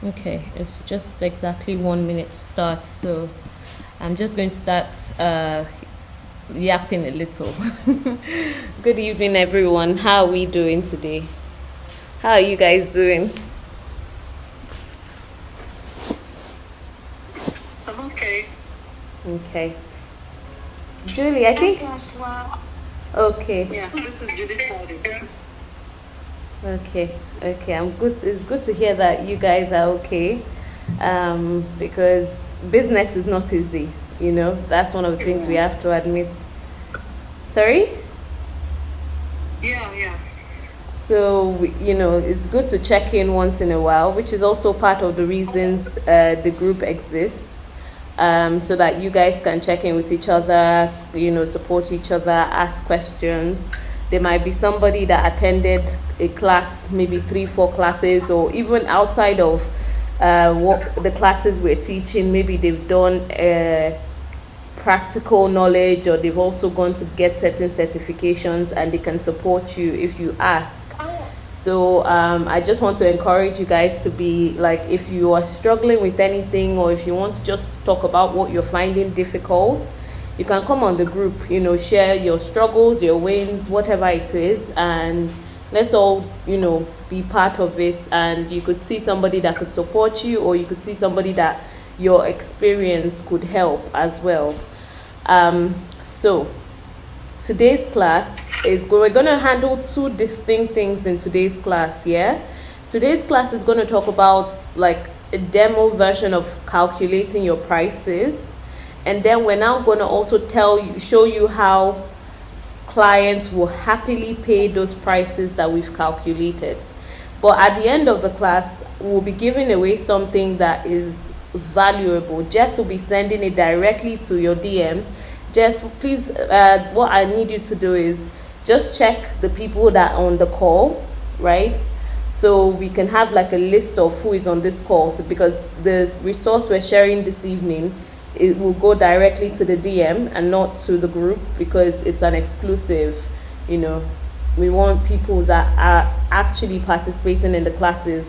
Okay, it's just exactly 1 minute to start, so I'm just going to start yapping a little. Good evening, everyone. How are we doing today? How are you guys doing? I'm okay. Okay. Julie, I think. Okay. Yeah, this is Judy's party. Okay. I'm good. It's good to hear that you guys are okay. Because business is not easy. That's one of the things we have to admit. Sorry? Yeah. So, it's good to check in once in a while, which is also part of the reasons the group exists. So that you guys can check in with each other, support each other, ask questions. There might be somebody that attended a class, maybe 3, 4 classes, or even outside of what the classes we're teaching. Maybe they've done practical knowledge, or they've also gone to get certain certifications, and they can support you if you ask. So I just want to encourage you guys to be like, if you are struggling with anything, or if you want to just talk about what you're finding difficult, you can come on the group, share your struggles, your wins, whatever it is, and let's all, be part of it. And you could see somebody that could support you, or you could see somebody that your experience could help as well. So today's class we're going to handle two distinct things in today's class. Today's class is going to talk about like a demo version of calculating your prices, and then we're now going to also show you how clients will happily pay those prices that we've calculated. But at the end of the class, we'll be giving away something that is valuable. Jess will be sending it directly to your DMs. Jess, please, what I need you to do is just check the people that are on the call, right? So we can have like a list of who is on this call. So because the resource we're sharing this evening, it will go directly to the DM and not to the group, because it's an exclusive. We want people that are actually participating in the classes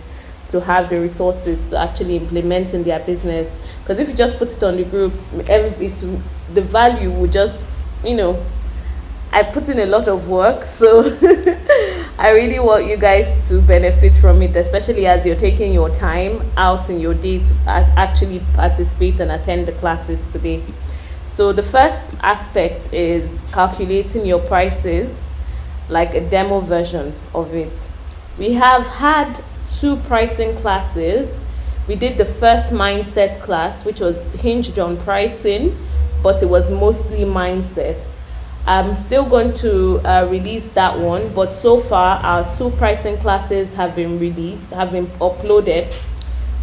to have the resources to actually implement in their business. Because if you just put it on the group, the value will just, I put in a lot of work, so I really want you guys to benefit from it, especially as you're taking your time out in your day to actually participate and attend the classes today. So the first aspect is calculating your prices, like a demo version of it. We have had 2 pricing classes. We did the first mindset class, which was hinged on pricing, but it was mostly mindset. I'm still going to release that one, but so far our 2 pricing classes have been released, have been uploaded.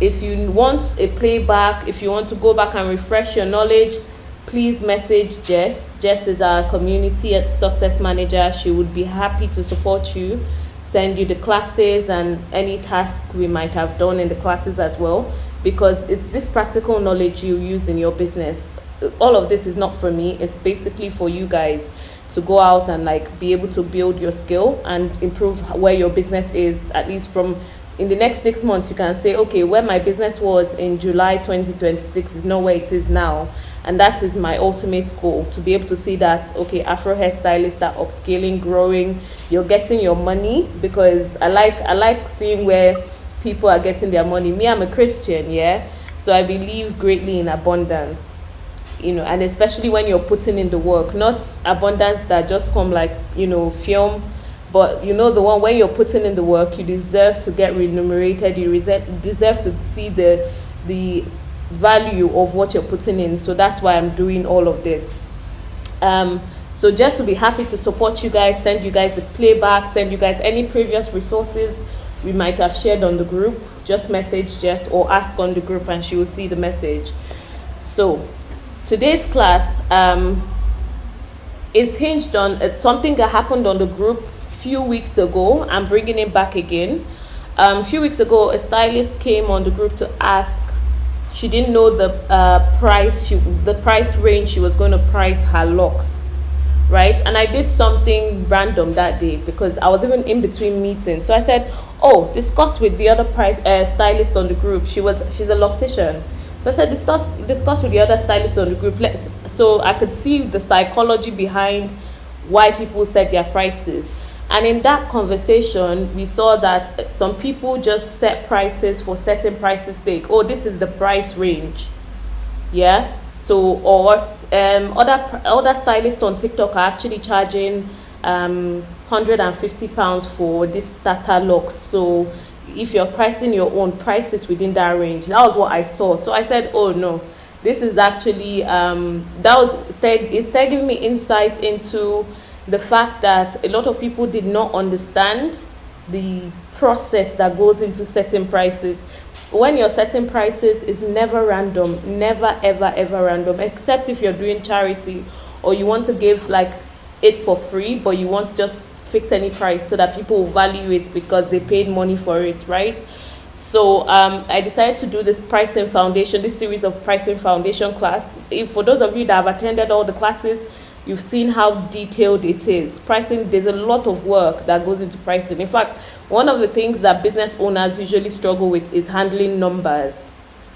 If you want a playback, if you want to go back and refresh your knowledge, please message Jess. Jess is our community success manager. She would be happy to support you, send you the classes and any tasks we might have done in the classes as well, because it's this practical knowledge you use in your business. All of this is not for me, it's basically for you guys to go out and like be able to build your skill and improve where your business is. At least from in the next 6 months, you can say, okay, where my business was in July 2026 is not where it is now. And that is my ultimate goal, to be able to see that, okay, Afro hairstylists are upscaling, growing, you're getting your money, because I like seeing where people are getting their money. Me, I'm a Christian, so I believe greatly in abundance, and especially when you're putting in the work, not abundance that just come like, film, but the one when you're putting in the work, you deserve to get remunerated, you deserve to see the value of what you're putting in. So that's why I'm doing all of this. So Jess will be happy to support you guys, send you guys a playback, send you guys any previous resources we might have shared on the group. Just message Jess or ask on the group and she will see the message. So today's class is hinged on something that happened on the group a few weeks ago. I'm bringing it back again. A few weeks ago, a stylist came on the group to ask. She didn't know the price range she was going to price her locks, right? And I did something random that day because I was even in between meetings. So I said, oh, discuss with the other stylist on the group. She's a loctician. So I said, discuss with the other stylist on the group. So I could see the psychology behind why people set their prices. And in that conversation, we saw that some people just set prices for certain prices' sake. Oh, this is the price range. Yeah. So, or other stylists on TikTok are actually charging £150 for this starter locks. So if you're pricing your own, prices within that range. That was what I saw. So I said, oh no, this is actually it started giving me insight into the fact that a lot of people did not understand the process that goes into setting prices. When you're setting prices, it's never random, never ever random, except if you're doing charity or you want to give like it for free, but you want to just fix any price so that people will value it because they paid money for it, right? So I decided to do this series of pricing foundation class. For those of you that have attended all the classes, you've seen how detailed it is. Pricing, there's a lot of work that goes into pricing. In fact, one of the things that business owners usually struggle with is handling numbers,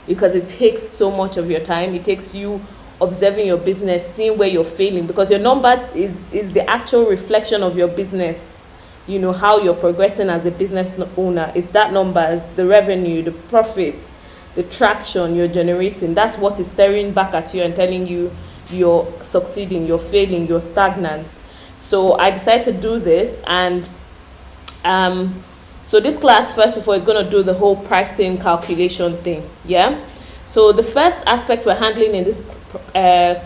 because it takes so much of your time. It takes you observing your business, seeing where you're failing, because your numbers is the actual reflection of your business. You know, how you're progressing as a business owner. It's that numbers, the revenue, the profits, the traction you're generating. That's what is staring back at you and telling you you're succeeding, you're failing, you're stagnant. So I decided to do this, and so this class, first of all, is going to do the whole pricing calculation thing. Yeah. So the first aspect we're handling in this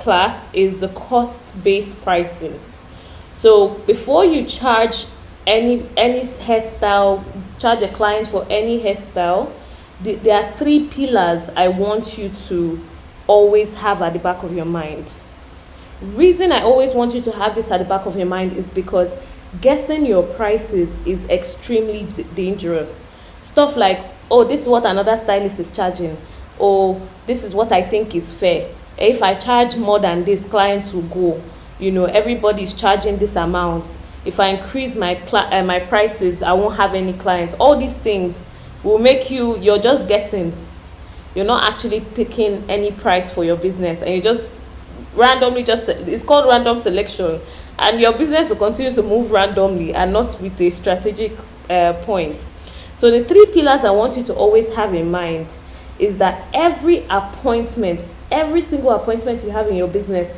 class is the cost-based pricing. So before you charge any hairstyle, charge a client for any hairstyle, there are 3 pillars I want you to always have at the back of your mind. Reason I always want you to have this at the back of your mind is because guessing your prices is extremely dangerous. Stuff like, oh, this is what another stylist is charging, or this is what I think is fair. If I charge more than this, clients will go. You know, everybody's charging this amount. If I increase my prices, I won't have any clients. All these things will make you're just guessing. You're not actually picking any price for your business, and you just randomly it's called random selection, and your business will continue to move randomly and not with a strategic point. So the 3 pillars I want you to always have in mind is that every single appointment you have in your business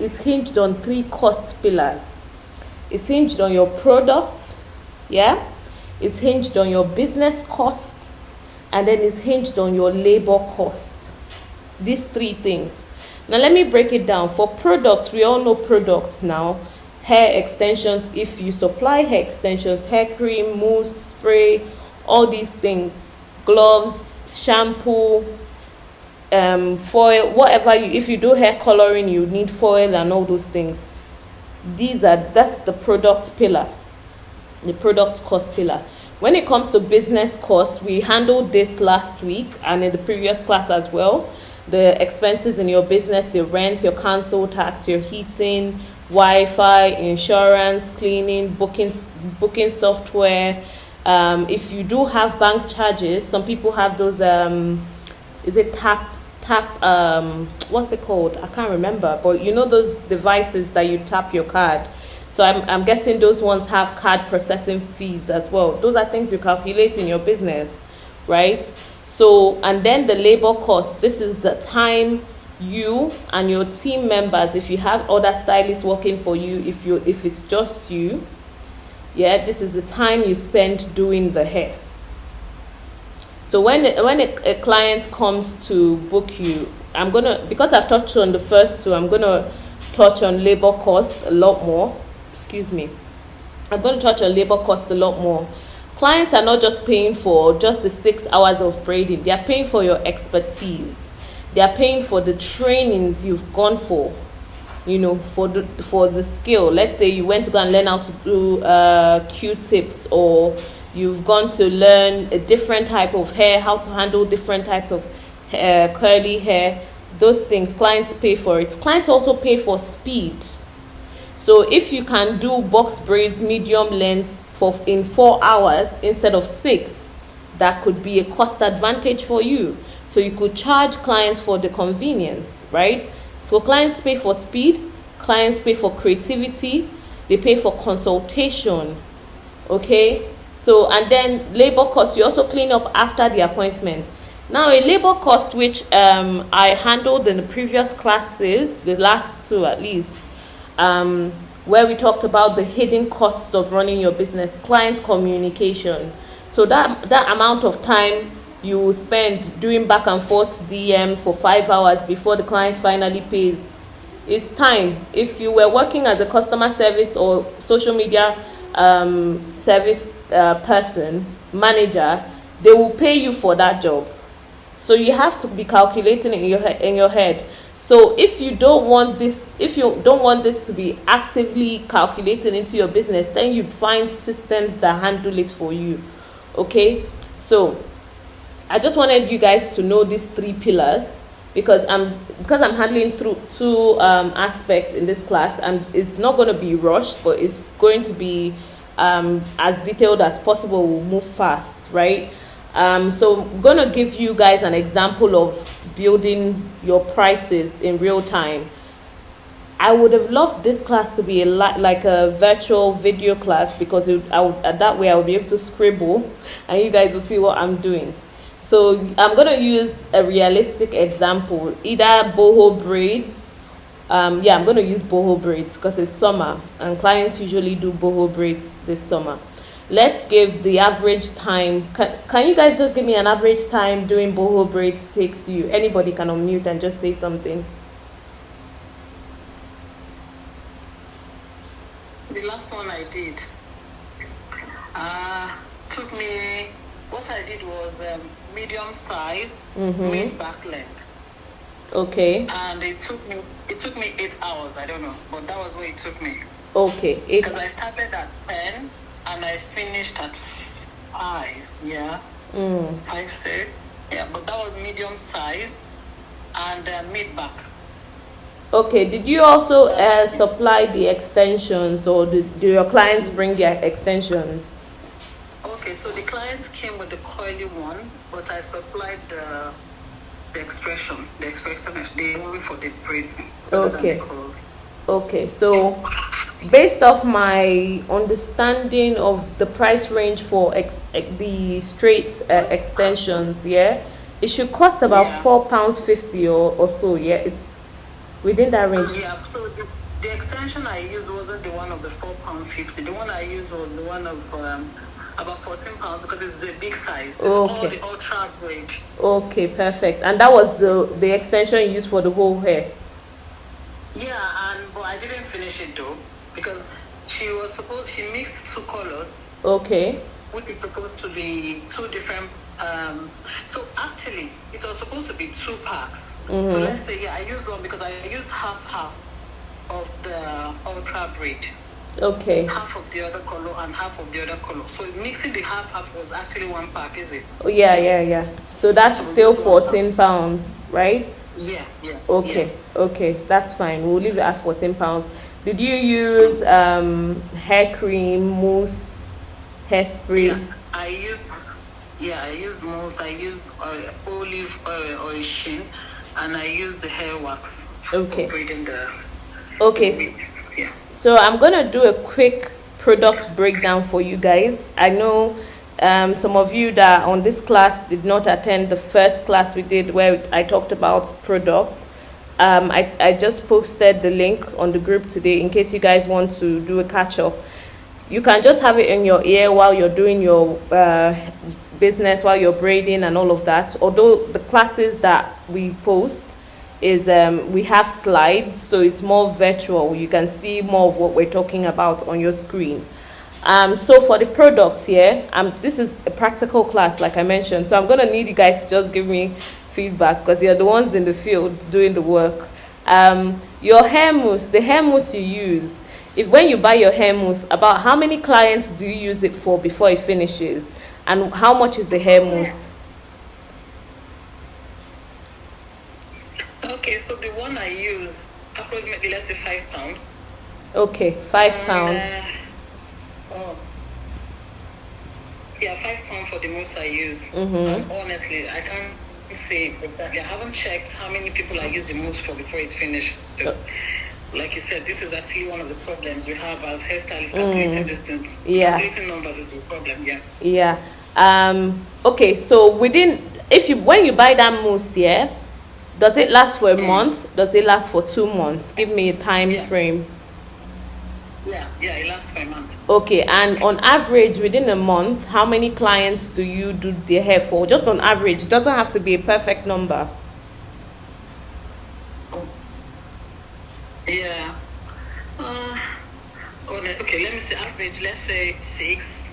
is hinged on 3 cost pillars. It's hinged on your products, yeah? It's hinged on your business cost, and then it's hinged on your labor cost. These 3 things. Now let me break it down. For products, we all know products now. Hair extensions, if you supply hair extensions, hair cream, mousse, spray, all these things, gloves, shampoo, foil, whatever if you do hair coloring, you need foil and all those things. That's the product pillar, the product cost pillar. When it comes to business costs, we handled this last week and in the previous class as well. The expenses in your business, your rent, your council tax, your heating, Wi-Fi, insurance, cleaning, booking software. If you do have bank charges, some people have those, is it tap, what's it called? I can't remember, but you know those devices that you tap your card. So I'm guessing those ones have card processing fees as well. Those are things you calculate in your business, right? So, and then the labor cost. This is the time you and your team members, if you have other stylists working for you, if it's just you, yeah, this is the time you spend doing the hair. So when a client comes to book you, because I've touched on the first 2, I'm gonna touch on labor cost a lot more. Excuse me. I'm going to touch on labor cost a lot more. Clients are not just paying for just the 6 hours of braiding. They are paying for your expertise. They are paying for the trainings you've gone for, you know, for the skill. Let's say you went to go and learn how to do Q-tips, or you've gone to learn a different type of hair, how to handle different types of curly hair. Those things, clients pay for it. Clients also pay for speed. So if you can do box braids, medium length, in 4 hours instead of 6, that could be a cost advantage for you. So you could charge clients for the convenience, right? So clients pay for speed, clients pay for creativity, they pay for consultation, okay? So, and then labor costs, you also clean up after the appointment. Now, a labor cost which I handled in the previous classes, the last 2 at least, where we talked about the hidden costs of running your business, client communication. So that amount of time you will spend doing back and forth DM for 5 hours before the client finally pays is time. If you were working as a customer service or social media service person, manager, they will pay you for that job. So you have to be calculating it in your head. So if you don't want this to be actively calculated into your business, then you find systems that handle it for you. Okay? So I just wanted you guys to know these 3 pillars because I'm handling through 2 aspects in this class, and it's not going to be rushed, but it's going to be as detailed as possible. We'll move fast, right? So I'm going to give you guys an example of building your prices in real time. I would have loved this class to be like a virtual video class because that way I would be able to scribble and you guys will see what I'm doing. So I'm going to use a realistic example, either boho braids. I'm going to use boho braids because it's summer and clients usually do boho braids this summer. Let's give the average time. Can you guys just give me an average time doing boho braids takes you? Anybody can unmute and just say something. The last one I did took me, what I did was medium size, mid back length. Okay. And it took me 8 hours, I don't know, but that was what it took me. Okay. Because I started at 10 and I finished at 5, 5, 6. Yeah, but that was medium size and mid back. Okay, did you also supply the extensions, or do your clients bring their extensions? Okay, so the clients came with the coily one, but I supplied the expression, the one for the braids. Okay, so based off my understanding of the price range for the straight extensions, it should cost about £4.50 or so. It's within that range. Yeah, so the extension I used wasn't the one of the £4.50. The one I used was the one of about £14 because it's the big size. It's all the ultra braid. Okay, perfect. And that was the extension you used for the whole hair? Yeah, but I didn't finish it though because she mixed 2 colors. Okay. Which is supposed to be 2 different. So actually, it was supposed to be 2 packs. So let's say I used one because I used half of the ultra braid. Okay. Half of the other color and half of the other color. So mixing the half was actually 1 pack, is it? Oh yeah. So that's still £14, right? Yeah. Okay, that's fine. We'll leave it at £14. Did you use hair cream, mousse, hairspray? Yeah, I used mousse. I used olive oil sheen, and I used the hair wax. Okay. Yeah. So I'm gonna do a quick product breakdown for you guys. I know some of you that on this class did not attend the first class we did where I talked about products. I just posted the link on the group today in case you guys want to do a catch up. You can just have it in your ear while you're doing your business, while you're braiding and all of that. Although the classes that we post is we have slides, so it's more virtual. You can see more of what we're talking about on your screen. So for the products here, this is a practical class like I mentioned, so I'm gonna need you guys to just give me feedback because you're the ones in the field doing the work. Your hair mousse, the hair mousse you use, when you buy your hair mousse, about how many clients do you use it for before it finishes, and how much is the hair mousse? Okay, so the one I use approximately, let's say £5. Okay, £5. Yeah, £5 for the most I use. Mm-hmm. Honestly, I can't say exactly. I haven't checked how many people I use the most for before it finishes. Like you said, this is actually one of the problems we have as hairstylists. Calculating distance, calculating numbers is a problem. Yeah. Okay, so when you buy that mousse, yeah, does it last for a month? Does it last for 2 months? Give me a time frame. Yeah, it lasts for a month. Okay, and on average, within a month, how many clients do you do the hair for? Just on average, it doesn't have to be a perfect number. Yeah. Okay, let me say average. Let's say 6.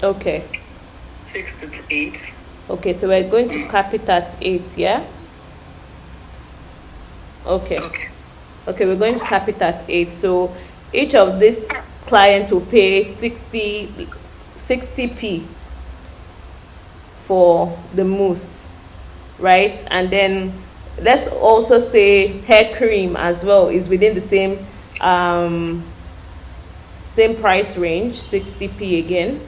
Okay. 6 to 8. Okay, so we're going to cap it at 8, yeah? Okay, we're going to cap it at 8. So each of these clients will pay 60p for the mousse, right? And then let's also say hair cream as well is within the same price range, 60p again.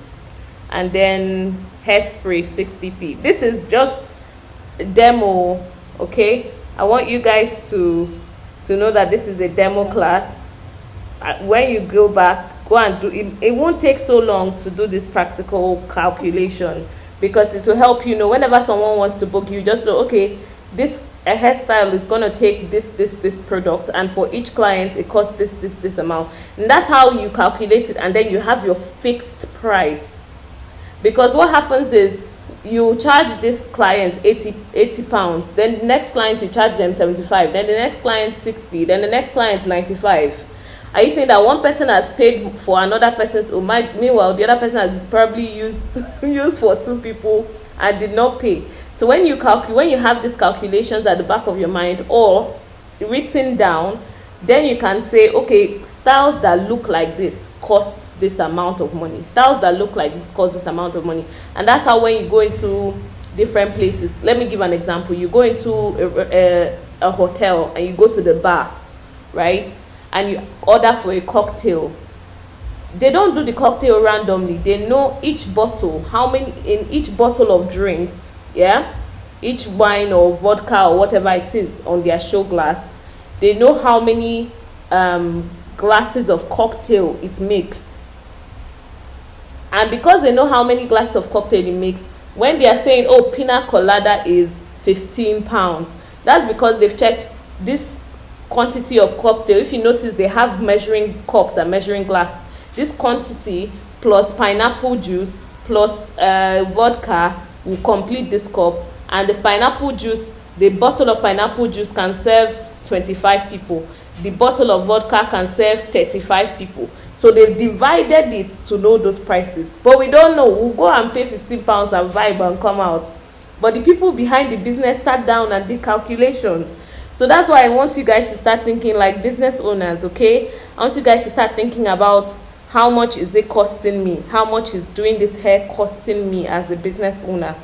And then hairspray, 60p. This is just demo, okay? I want you guys to know that this is a demo class. When you go back, go and do it. It won't take so long to do this practical calculation, because it will help you know whenever someone wants to book you, just know, okay, a hairstyle is going to take this product, and for each client it costs this amount, and that's how you calculate it, and then you have your fixed price. Because what happens is you charge this client 80 pounds, then the next client you charge them 75, then the next client 60, then the next client 95. Are you saying that one person has paid for another person's, meanwhile the other person has probably used for 2 people and did not pay? So when you have these calculations at the back of your mind or written down, then you can say, okay, styles that look like this cost this amount of money. Styles that look like this cost this amount of money. And that's how when you go into different places, let me give an example. You go into a hotel and you go to the bar, right? And you order for a cocktail. They don't do the cocktail randomly. They know each bottle, how many in each bottle of drinks, yeah? Each wine or vodka or whatever it is on their show glass, they know how many glasses of cocktail it makes. And because they know how many glasses of cocktail it makes, when they are saying, oh, pina colada is 15 pounds, that's because they've checked this quantity of cocktail. If you notice, they have measuring cups and measuring glass. This quantity plus pineapple juice plus vodka will complete this cup. And the pineapple juice, the bottle of pineapple juice can serve 25 people. The bottle of vodka can serve 35 people. So they've divided it to know those prices. But we don't know. We'll go and pay 15 pounds and vibe and come out. But the people behind the business sat down and did calculation. So that's why I want you guys to start thinking like business owners, okay? I want you guys to start thinking about how much is it costing me? How much is doing this hair costing me as a business owner?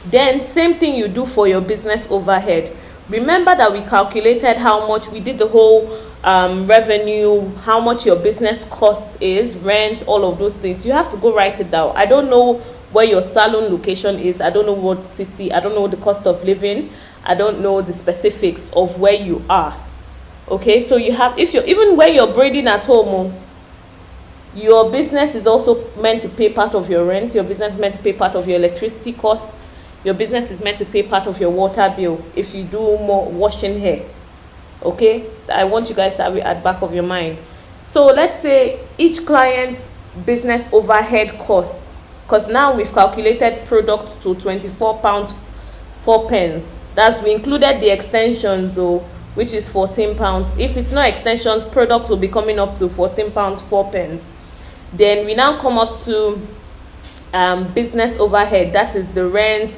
Then same thing you do for your business overhead. Remember that we calculated how much, we did the whole revenue, how much your business cost is, rent, all of those things. You have to go write it down. I don't know where your salon location is. I don't know what city. I don't know the cost of living. I don't know the specifics of where you are. Okay, so you have, even when you're braiding at home, your business is also meant to pay part of your rent. Your business is meant to pay part of your electricity cost. Your business is meant to pay part of your water bill if you do more washing hair. Okay, I want you guys to have it at the back of your mind. So let's say each client's business overhead costs, because now we've calculated products to 24 pounds 4 pence. That's, we included the extensions, which is 14 pounds. If it's not extensions, products will be coming up to 14 pounds 4 pence. Then we now come up to business overhead. That is the rent,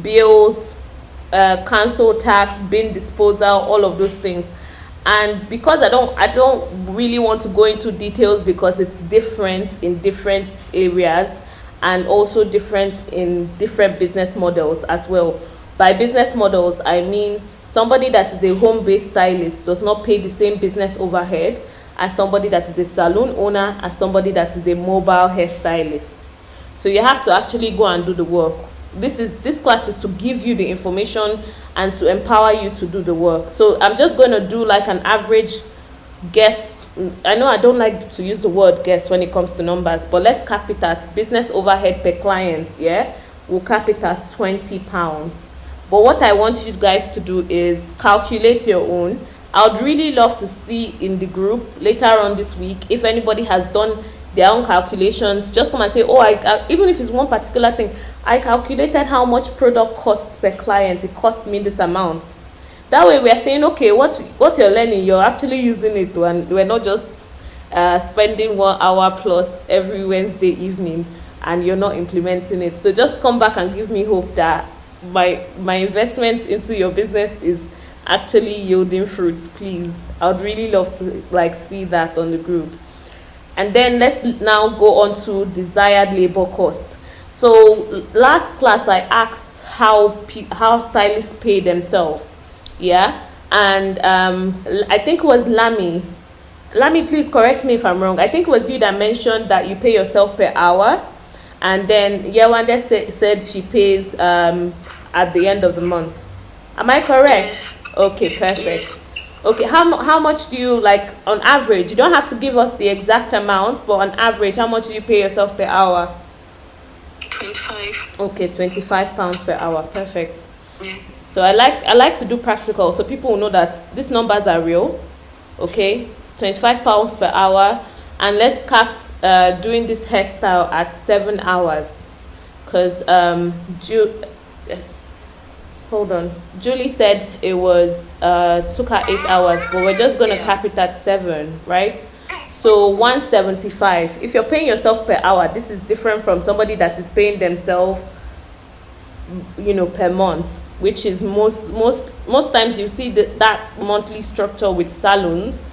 bills, council tax, bin disposal, all of those things. And because I don't really want to go into details, because it's different in different areas and also different in different business models as well. By business models, I mean somebody that is a home-based stylist does not pay the same business overhead as somebody that is a salon owner, as somebody that is a mobile hairstylist. So you have to actually go and do the work. This class is to give you the information and to empower you to do the work. So I'm just going to do like an average guess. I know I don't like to use the word guess when it comes to numbers, but let's cap it at business overhead per client. Yeah, we'll cap it at £20. But what I want you guys to do is calculate your own. I would really love to see in the group later on this week if anybody has done their own calculations. Just come and say, oh, I even if it's one particular thing, I calculated how much product costs per client. It cost me this amount. That way we are saying, okay, what you're learning, you're actually using it, and we're not just spending 1 hour plus every Wednesday evening and you're not implementing it. So just come back and give me hope that my investment into your business is actually yielding fruits. Please, I would really love to like see that on the group. And then let's now go on to desired labor cost. So last class I asked how stylists pay themselves, yeah, and I think it was Lami, please correct me if I'm wrong. I think it was you that mentioned that you pay yourself per hour, and then Yawande said she pays at the end of the month. Am I correct? Okay, perfect. Okay, how much do you, like, on average? You don't have to give us the exact amount, but on average, how much do you pay yourself per hour? 25. Okay, £25 per hour. Perfect. Yeah. So I like to do practical, so people will know that these numbers are real. Okay, £25 per hour, and let's cap doing this hairstyle at 7 hours, because yes. Hold on. Julie said it was took her 8 hours, but we're just gonna cap it at 7, right? So 175. If you're paying yourself per hour, this is different from somebody that is paying themselves, per month, which is most times you see that monthly structure with salons,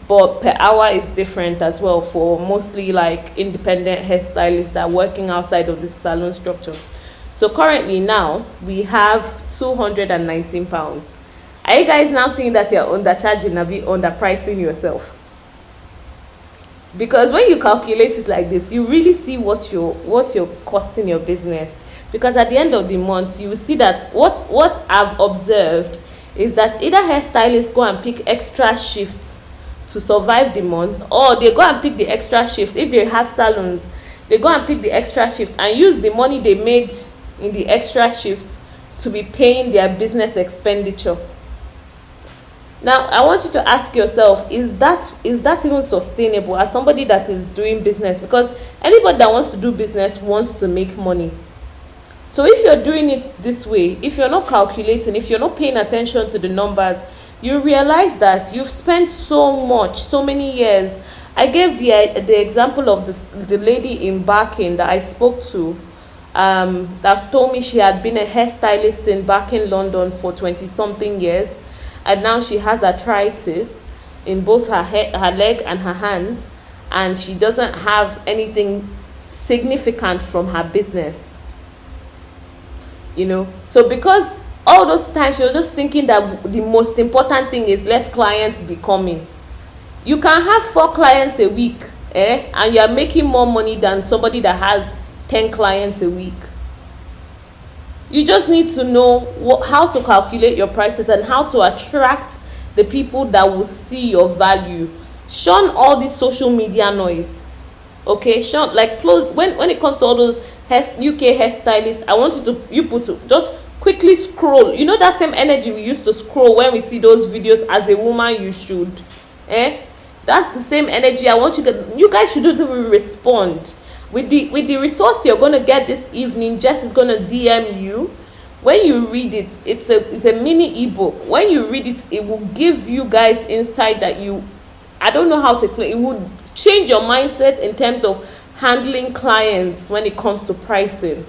but per hour is different as well for mostly like independent hairstylists that are working outside of the salon structure. So currently now we have £219. Are you guys now seeing that you're undercharging and underpricing yourself? Because when you calculate it like this, you really see what you're costing your business. Because at the end of the month, you will see that what I've observed is that either hairstylists go and pick extra shifts to survive the month, or they go and pick the extra shift. If they have salons, they go and pick the extra shift and use the money they made in the extra shift to be paying their business expenditure. Now I want you to ask yourself, is that even sustainable as somebody that is doing business? Because anybody that wants to do business wants to make money. So if you're doing it this way, if you're not calculating, if you're not paying attention to the numbers, you realize that you've spent so many years. I gave the example of the lady in Barking that I spoke to, that told me she had been a hairstylist in Barking, London for 20-something years, and now she has arthritis in both her leg and her hand, and she doesn't have anything significant from her business. So because all those times she was just thinking that the most important thing is let clients be coming. You can have 4 clients a week, and you are making more money than somebody that has 10 clients a week. You just need to know how to calculate your prices and how to attract the people that will see your value. Shun all this social media noise. Okay, shun, like, close when it comes to all those UK hairstylists. I want you to just quickly scroll. That same energy we used to scroll when we see those videos. As a woman, you should. That's the same energy I want you guys should even respond. With the resource you're going to get this evening, Jess is going to DM you. When you read it, it's a mini ebook. When you read it, it will give you guys insight that I don't know how to explain. It would change your mindset in terms of handling clients when it comes to pricing.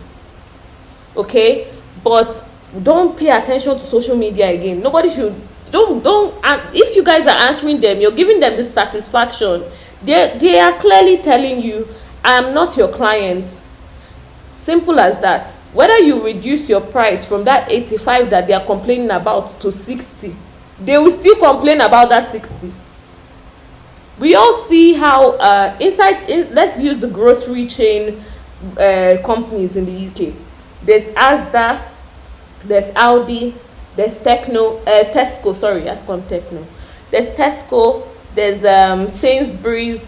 Okay? But don't pay attention to social media again. Nobody should. Don't. And if you guys are answering them, you're giving them the satisfaction. They are clearly telling you, I am not your client. Simple as that. Whether you reduce your price from that 85 that they are complaining about to 60, they will still complain about that 60. We all see how let's use the grocery chain companies in the UK. There's Asda, there's Aldi, there's Tesco. Sorry, that's called Techno. There's Tesco. There's Sainsbury's.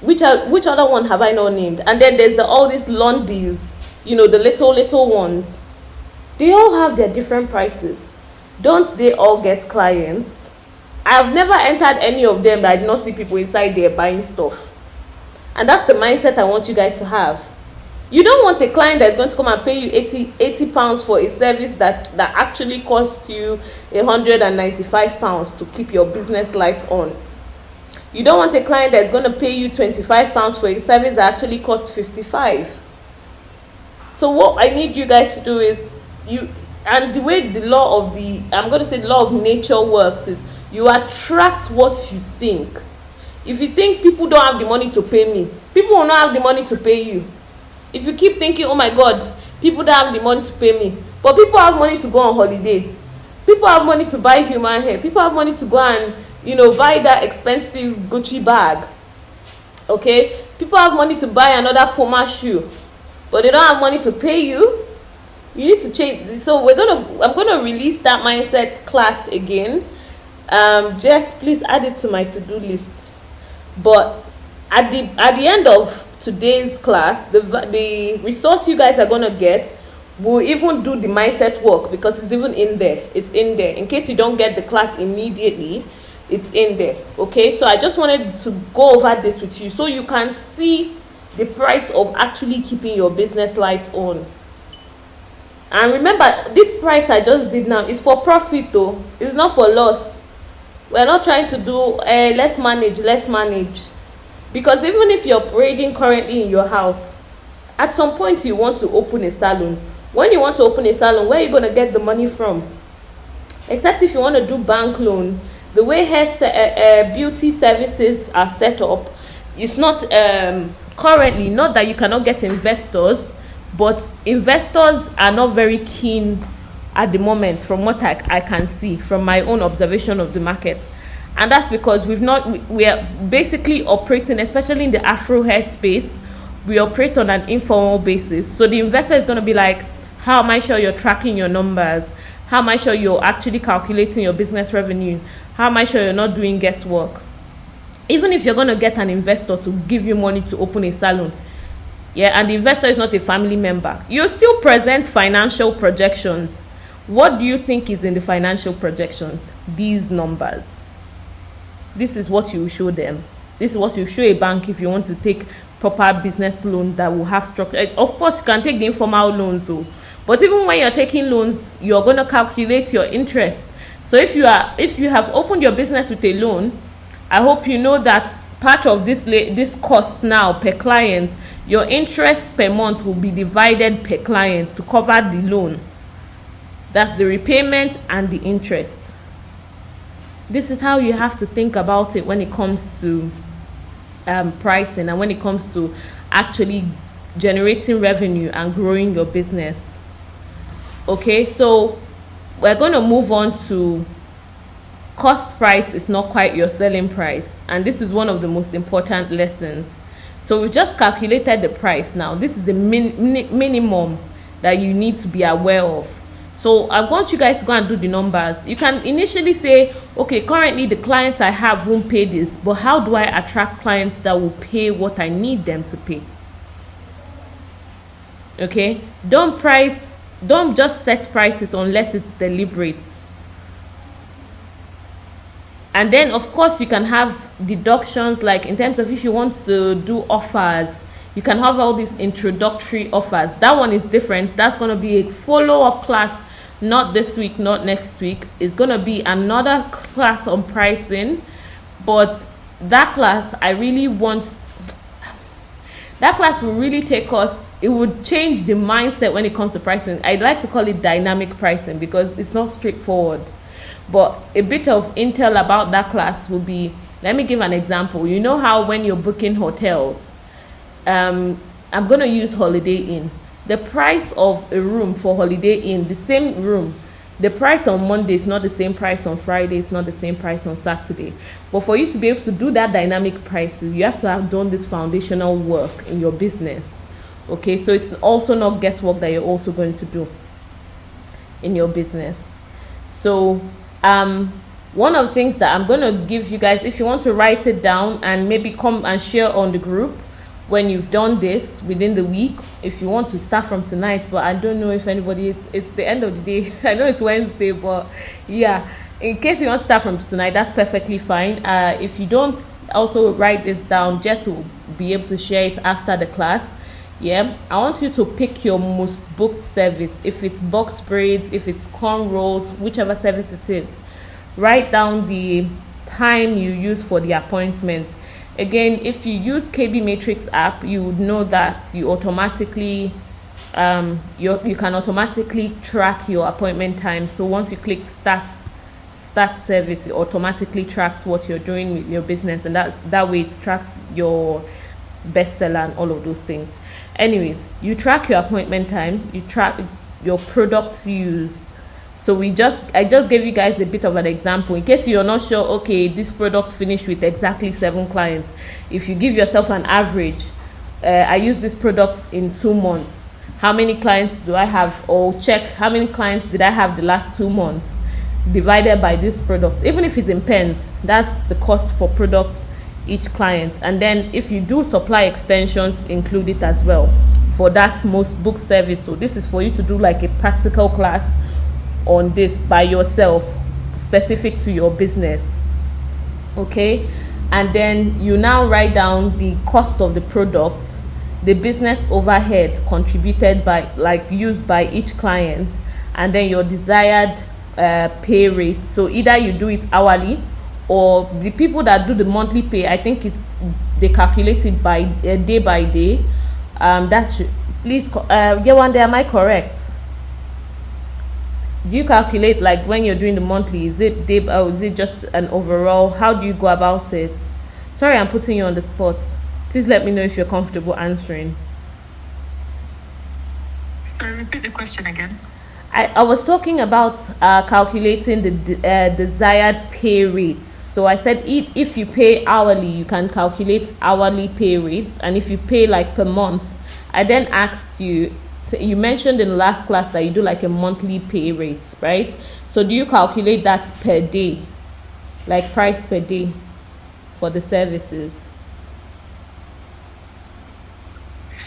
Which other one have I not named? And then there's all these Londis, the little ones. They all have their different prices. Don't they all get clients? I've never entered any of them that I did not see people inside there buying stuff. And that's the mindset I want you guys to have. You don't want a client that's going to come and pay you 80 pounds for a service that actually costs you 195 pounds to keep your business lights on. You don't want a client that's going to pay you 25 pounds for a service that actually costs 55. So what I need you guys to do is, and the way the law of nature works is, you attract what you think. If you think people don't have the money to pay me, people will not have the money to pay you. If you keep thinking, oh my God, people don't have the money to pay me, but people have money to go on holiday. People have money to buy human hair. People have money to go and, buy that expensive Gucci bag. Okay? People have money to buy another Puma shoe, but they don't have money to pay you. You need to change. So I'm gonna release that mindset class again. Just please add it to my to-do list. But at the end of today's class, the resource you guys are gonna get will even do the mindset work, because it's even in there. It's in there. In case you don't get the class immediately, it's in there. Okay, so I just wanted to go over this with you so you can see the price of actually keeping your business lights on. And remember, this price I just did now is for profit though. It's not for loss. We're not trying to do let's manage. Because even if you're operating currently in your house, at some point you want to open a salon. When you want to open a salon, where are you going to get the money from? Except if you want to do bank loan. The way beauty services are set up, it's not currently, not that you cannot get investors, but investors are not very keen at the moment, from what I can see from my own observation of the market. And that's because we are basically operating, especially in the Afro hair space, we operate on an informal basis. So the investor is going to be like, how am I sure you're tracking your numbers? How am I sure you're actually calculating your business revenue? How am I sure you're not doing guesswork? Even if you're going to get an investor to give you money to open a salon, and the investor is not a family member, you still present financial projections. What do you think is in the financial projections? These numbers. This is what you show them. This is what you show a bank if you want to take proper business loan that will have structure. Of course, you can take the informal loans though. But even when you're taking loans, you're going to calculate your interest. So if you have opened your business with a loan, I hope you know that part of this cost now per client, your interest per month will be divided per client to cover the loan. That's the repayment and the interest. This is how you have to think about it when it comes to pricing and when it comes to actually generating revenue and growing your business. Okay, so we're going to move on to cost price is not quite your selling price, and this is one of the most important lessons. So we just calculated the price. Now this is the minimum that you need to be aware of. So I want you guys to go and do the numbers. You can initially say, okay, currently the clients I have won't pay this, but how do I attract clients that will pay what I need them to pay? Okay, don't just set prices unless it's deliberate. And then of course you can have deductions, like in terms of if you want to do offers, you can have all these introductory offers. That one is different. That's going to be a follow-up class, not this week, not next week. It's going to be another class on pricing, but that class will really take us, it would change the mindset when it comes to pricing. I'd like to call it dynamic pricing because it's not straightforward. But a bit of intel about that class will be, let me give an example. You know how when you're booking hotels, I'm going to use Holiday Inn. The price of a room for Holiday Inn, the same room, the price on Monday is not the same price on Friday, it's not the same price on Saturday. But for you to be able to do that dynamic pricing, you have to have done this foundational work in your business. Okay, so it's also not guesswork that you're also going to do in your business. So one of the things that I'm going to give you guys, if you want to write it down and maybe come and share on the group when you've done this within the week, if you want to start from tonight, but I don't know if anybody, it's the end of the day. I know it's Wednesday, but yeah, in case you want to start from tonight, that's perfectly fine. If you don't also write this down, just to be able to share it after the class. Yeah, I want you to pick your most booked service. If it's box braids, if it's cornrows, whichever service it is, write down the time you use for the appointment. Again, if you use KB Matrix app, you would know that you automatically you can automatically track your appointment time. So once you click start service, it automatically tracks what you're doing with your business, and that way it tracks your bestseller and all of those things. Anyways, you track your appointment time, you track your products used. So I just gave you guys a bit of an example in case you're not sure. Okay, this product finished with exactly 7 clients. If you give yourself an average, I use this product in 2 months, how many clients do I have? Or check how many clients did I have the last 2 months divided by this product. Even if it's in pens, that's the cost for products each client. And then if you do supply extensions, include it as well for that most booked service. So this is for you to do like a practical class on this by yourself, specific to your business. Okay, and then you now write down the cost of the product, the business overhead contributed by, like, used by each client, and then your desired pay rate. So either you do it hourly, or the people that do the monthly pay, I think they calculate it by day by day. Please, Yewande, am I correct? Do you calculate, like, when you're doing the monthly, is it day, or is it just an overall? How do you go about it? Sorry, I'm putting you on the spot. Please let me know if you're comfortable answering. Sorry, repeat the question again. I was talking about calculating the desired pay rates. So I said if you pay hourly, you can calculate hourly pay rates, and if you pay like per month, I then asked you. So you mentioned in the last class that you do like a monthly pay rate, right? So do you calculate that per day, like price per day for the services?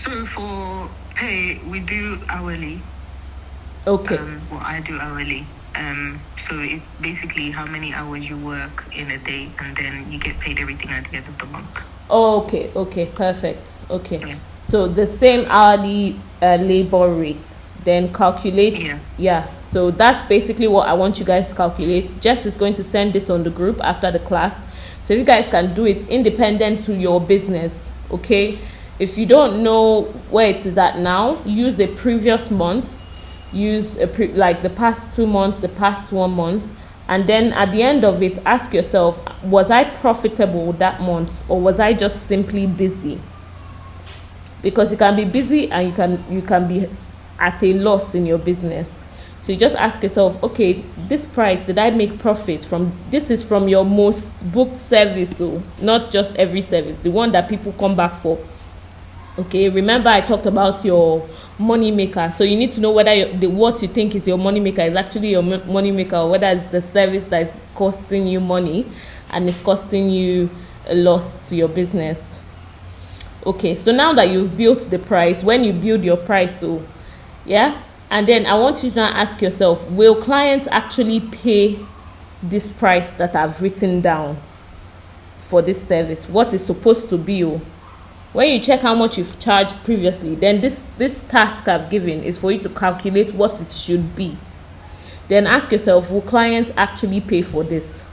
So for pay, we do hourly. Okay. Well, I do hourly. So it's basically how many hours you work in a day, and then you get paid everything at the end of the month. Oh, okay, perfect. Okay. Yeah. So the same hourly labor rate, then calculate. Yeah. So that's basically what I want you guys to calculate. Jess is going to send this on the group after the class, so you guys can do it independent to your business. Okay. If you don't know where it is at now, use a previous month. Use like the past 2 months, the past 1 month, and then at the end of it, ask yourself, was I profitable that month, or was I just simply busy? Because you can be busy and you can be at a loss in your business. So you just ask yourself, okay, this price, did I make profit from? This is from your most booked service, so not just every service, the one that people come back for. Okay, remember I talked about your money maker. So you need to know whether what you think is your money maker is actually your money maker, or whether it's the service that is costing you money and it's costing you a loss to your business. Okay, so now that you've built the price, when you build your price, so yeah, and then I want you to now ask yourself, will clients actually pay this price that I've written down for this service? What is supposed to be? When you check how much you've charged previously, then this task I've given is for you to calculate what it should be. Then ask yourself, will clients actually pay for this?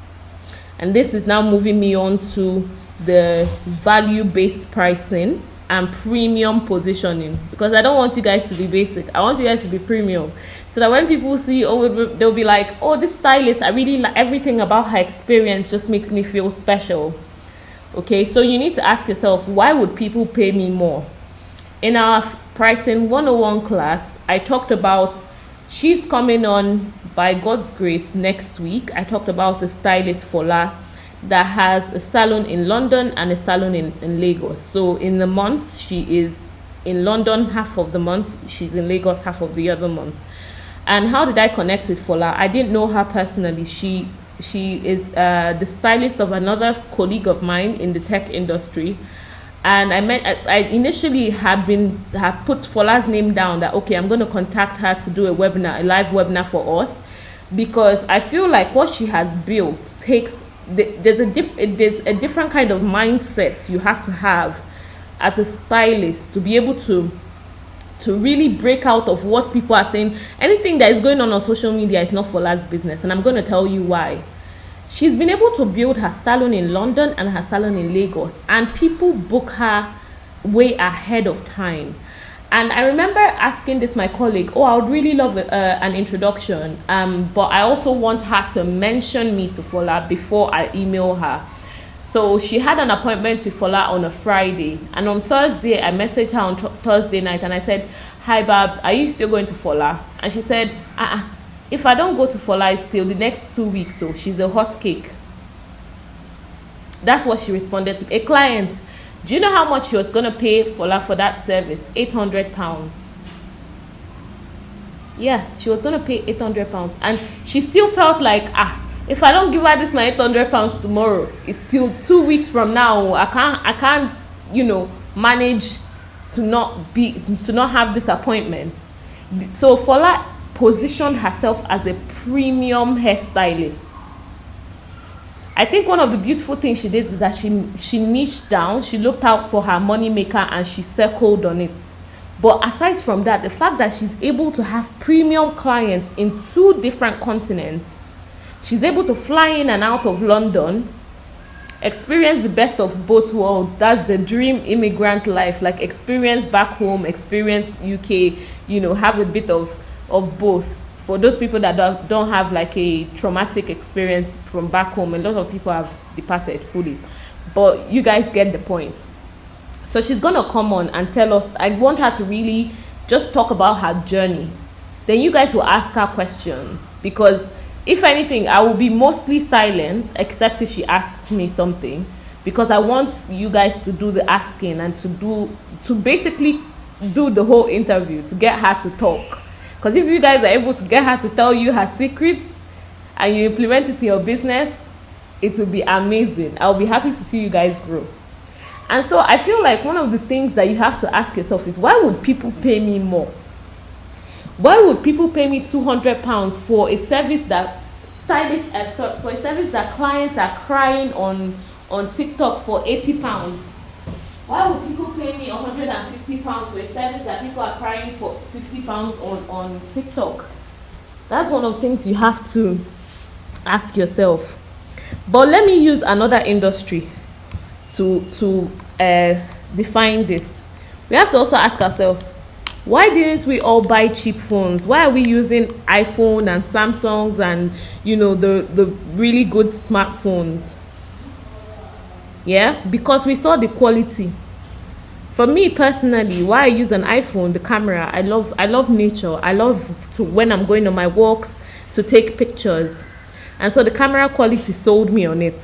And this is now moving me on to the value-based pricing and premium positioning, because I don't want you guys to be basic. I want you guys to be premium, so that when people see, they'll be like, oh, this stylist, I really like everything about her experience, just makes me feel special. Okay, so you need to ask yourself, why would people pay me more? In our pricing 101 class, I talked about, she's coming on by God's grace next week. I talked about the stylist Fola that has a salon in London and a salon in Lagos. So in the month, she is in London half of the month, she's in Lagos half of the other month. And how did I connect with Fola? I didn't know her personally. She is the stylist of another colleague of mine in the tech industry. And I initially had put Fola's name down that, okay, I'm going to contact her to do a live webinar for us, because I feel like what she has built there's a different kind of mindset you have to have as a stylist to be able to really break out of what people are saying. Anything that is going on social media is not Fola's business, and I'm going to tell you why. She's been able to build her salon in London and her salon in Lagos, and people book her way ahead of time. And I remember asking my colleague, I would really love an introduction, but I also want her to mention me to Fola before I email her. So she had an appointment with Fola on a Friday, and on Thursday I messaged her on Thursday night and I said, "Hi Babs, are you still going to Fola?" And she said, if I don't go to Fola, it's still the next 2 weeks, so she's a hot cake. That's what she responded to. A client, do you know how much she was going to pay Fola for that service? £800. Yes, she was going to pay £800, and she still felt like, if I don't give her this my £800 tomorrow, it's still 2 weeks from now. I can't, manage to not have this appointment. So Fola positioned herself as a premium hairstylist. I think one of the beautiful things she did is that she niched down, she looked out for her money maker, and she circled on it. But aside from that, the fact that she's able to have premium clients in 2 different continents, she's able to fly in and out of London, experience the best of both worlds. That's the dream immigrant life, like experience back home, experience UK, have a bit of both. For those people that don't have like a traumatic experience from back home, a lot of people have departed fully, but you guys get the point. So she's gonna come on and tell us. I want her to really just talk about her journey. Then you guys will ask her questions, because if anything, I will be mostly silent except if she asks me something, because I want you guys to do the asking and to basically do the whole interview to get her to talk. Because if you guys are able to get her to tell you her secrets and you implement it in your business, it will be amazing. I'll be happy to see you guys grow. And so I feel like one of the things that you have to ask yourself is, why would people pay me more? Why would people pay me £200 for a service that for a service that clients are crying on TikTok for £80? Why would people pay me £150 for a service that people are crying for £50 on TikTok? That's one of the things you have to ask yourself. But let me use another industry to define this. We have to also ask ourselves, why didn't we all buy cheap phones? Why are we using iPhone and Samsungs and the really good smartphones? Yeah, because we saw the quality. For me personally, why I use an iPhone, the camera, I love nature. I love to, when I'm going on my walks, to take pictures. And so the camera quality sold me on it.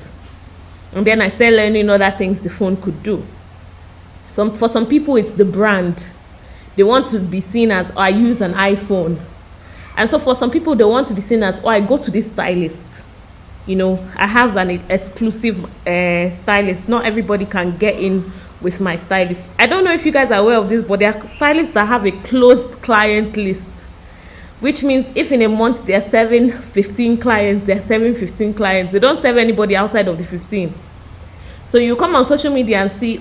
And then I started learning other things the phone could do. For some people, it's the brand. They want to be seen as, I use an iPhone. And so for some people, they want to be seen as, I go to this stylist. I have an exclusive stylist. Not everybody can get in with my stylist. I don't know if you guys are aware of this, but there are stylists that have a closed client list, which means if in a month they're serving 15 clients, they're serving 15 clients. They don't serve anybody outside of the 15. So you come on social media and see,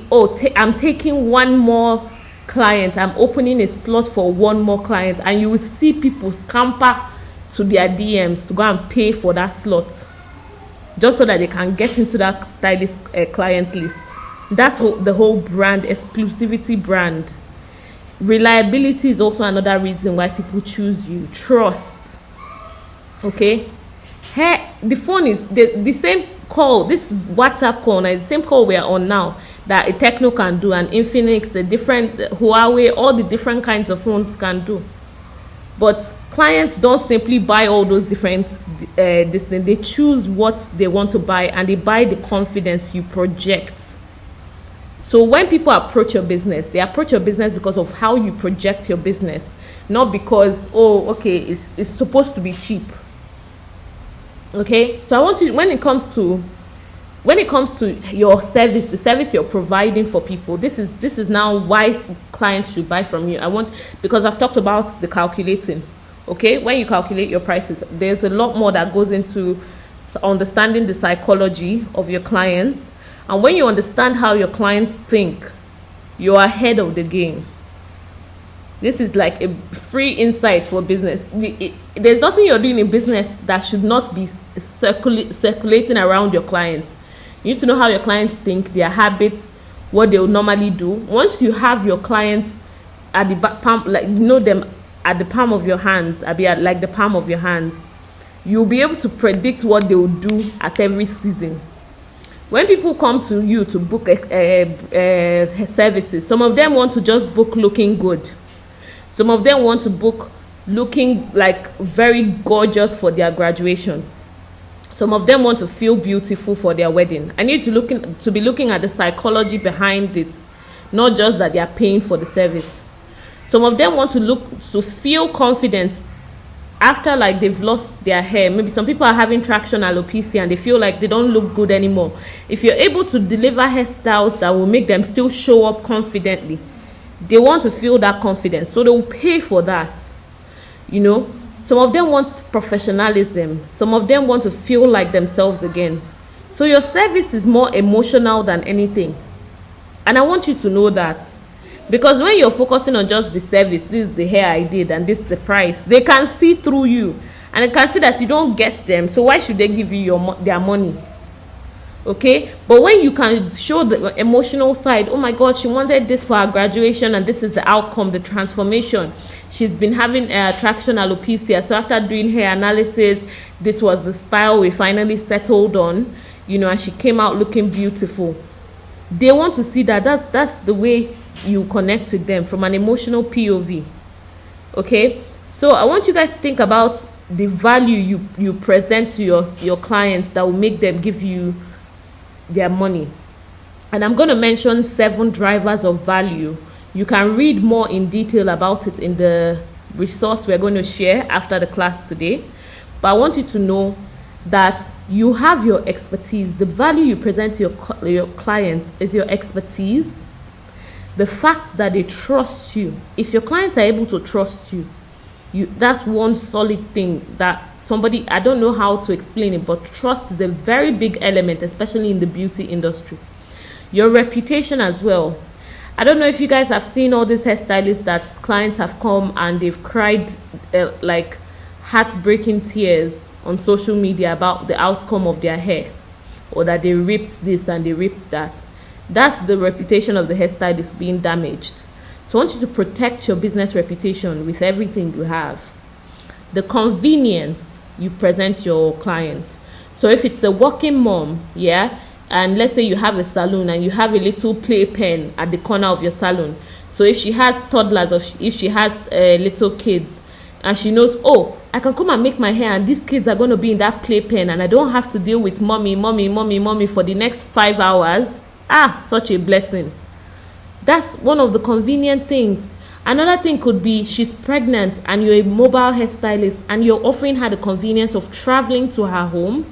I'm taking one more client, I'm opening a slot for one more client, and you will see people scamper to their DMs to go and pay for that slot, just so that they can get into that stylist client list. That's the whole brand, exclusivity brand. Reliability is also another reason why people choose you. Trust. Okay? The phone is the same call, this WhatsApp call, is the same call we are on now that a Techno can do, and Infinix, the different Huawei, all the different kinds of phones can do. But clients don't simply buy all those different they choose what they want to buy, and they buy the confidence you project. So when people approach your business, they approach your business because of how you project your business, not because, oh, okay, it's supposed to be cheap. Okay, so I want you, when it comes to your service, the service you're providing for people, this is now why clients should buy from you. Because I've talked about the calculating. Okay, when you calculate your prices, there's a lot more that goes into understanding the psychology of your clients. And when you understand how your clients think, you're ahead of the game. This is like a free insight for business. There's nothing you're doing in business that should not be circulating around your clients. You need to know how your clients think, their habits, what they will normally do. Once you have your clients at the palm, like you know them at the palm of your hands, like the palm of your hands, you'll be able to predict what they will do at every season. When people come to you to book services, some of them want to just book looking good. Some of them want to book looking like very gorgeous for their graduation. Some of them want to feel beautiful for their wedding. I need to be looking at the psychology behind it, not just that they are paying for the service. Some of them want to feel confident after like they've lost their hair. Maybe some people are having traction alopecia and they feel like they don't look good anymore. If you're able to deliver hairstyles that will make them still show up confidently, they want to feel that confidence, so they will pay for that. You know, some of them want professionalism. Some of them want to feel like themselves again. So your service is more emotional than anything. And I want you to know that. Because when you're focusing on just the service, this is the hair I did and this is the price, they can see through you. And they can see that you don't get them. So why should they give you their money? Okay, but when you can show the emotional side, oh my god, she wanted this for her graduation and this is the outcome, the transformation. She's been having traction alopecia, so after doing hair analysis, this was the style we finally settled on, you know, and she came out looking beautiful. They want to see that. That's the way you connect with them, from an emotional POV. Okay, so I want you guys to think about the value you present to your clients that will make them give you their money. And I'm going to mention 7 drivers of value. You can read more in detail about it in the resource we're going to share after the class today. But I want you to know that you have your expertise. The value you present to your clients is your expertise. The fact that they trust you. If your clients are able to trust you, that's one solid thing that somebody, I don't know how to explain it, but trust is a very big element, especially in the beauty industry. Your reputation as well. I don't know if you guys have seen all these hairstylists that clients have come and they've cried like heartbreaking tears on social media about the outcome of their hair, or that they ripped this and they ripped that. That's the reputation of the hairstylist being damaged. So I want you to protect your business reputation with everything you have. The convenience you present your clients. So if it's a working mom, yeah, and let's say you have a salon and you have a little playpen at the corner of your salon. So if she has toddlers, or if she has little kids, and she knows, oh, I can come and make my hair and these kids are going to be in that playpen and I don't have to deal with mommy for the next 5 hours. Such a blessing. That's one of the convenient things. Another thing could be she's pregnant and you're a mobile hairstylist and you're offering her the convenience of traveling to her home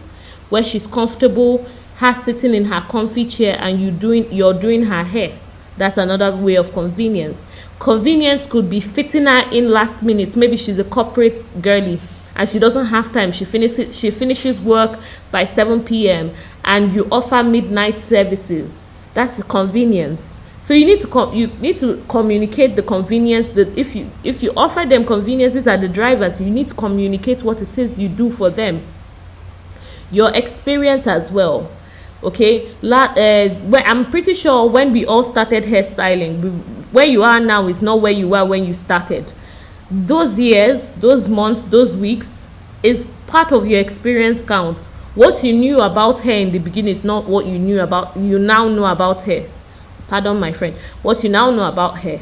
where she's comfortable, her sitting in her comfy chair, and you're doing her hair. That's another way of convenience. Convenience could be fitting her in last minute. Maybe she's a corporate girly and she doesn't have time. She finishes work by 7 p.m. and you offer midnight services. That's a convenience. So you need to communicate the convenience. That if you offer them conveniences are the drivers, you need to communicate what it is you do for them. Your experience as well. Okay, I'm pretty sure when we all started hairstyling, where you are now is not where you were when you started. Those years, those months, those weeks is part of your experience counts. What you knew about hair in the beginning is not what you now know about hair. Pardon my friend. What you now know about hair.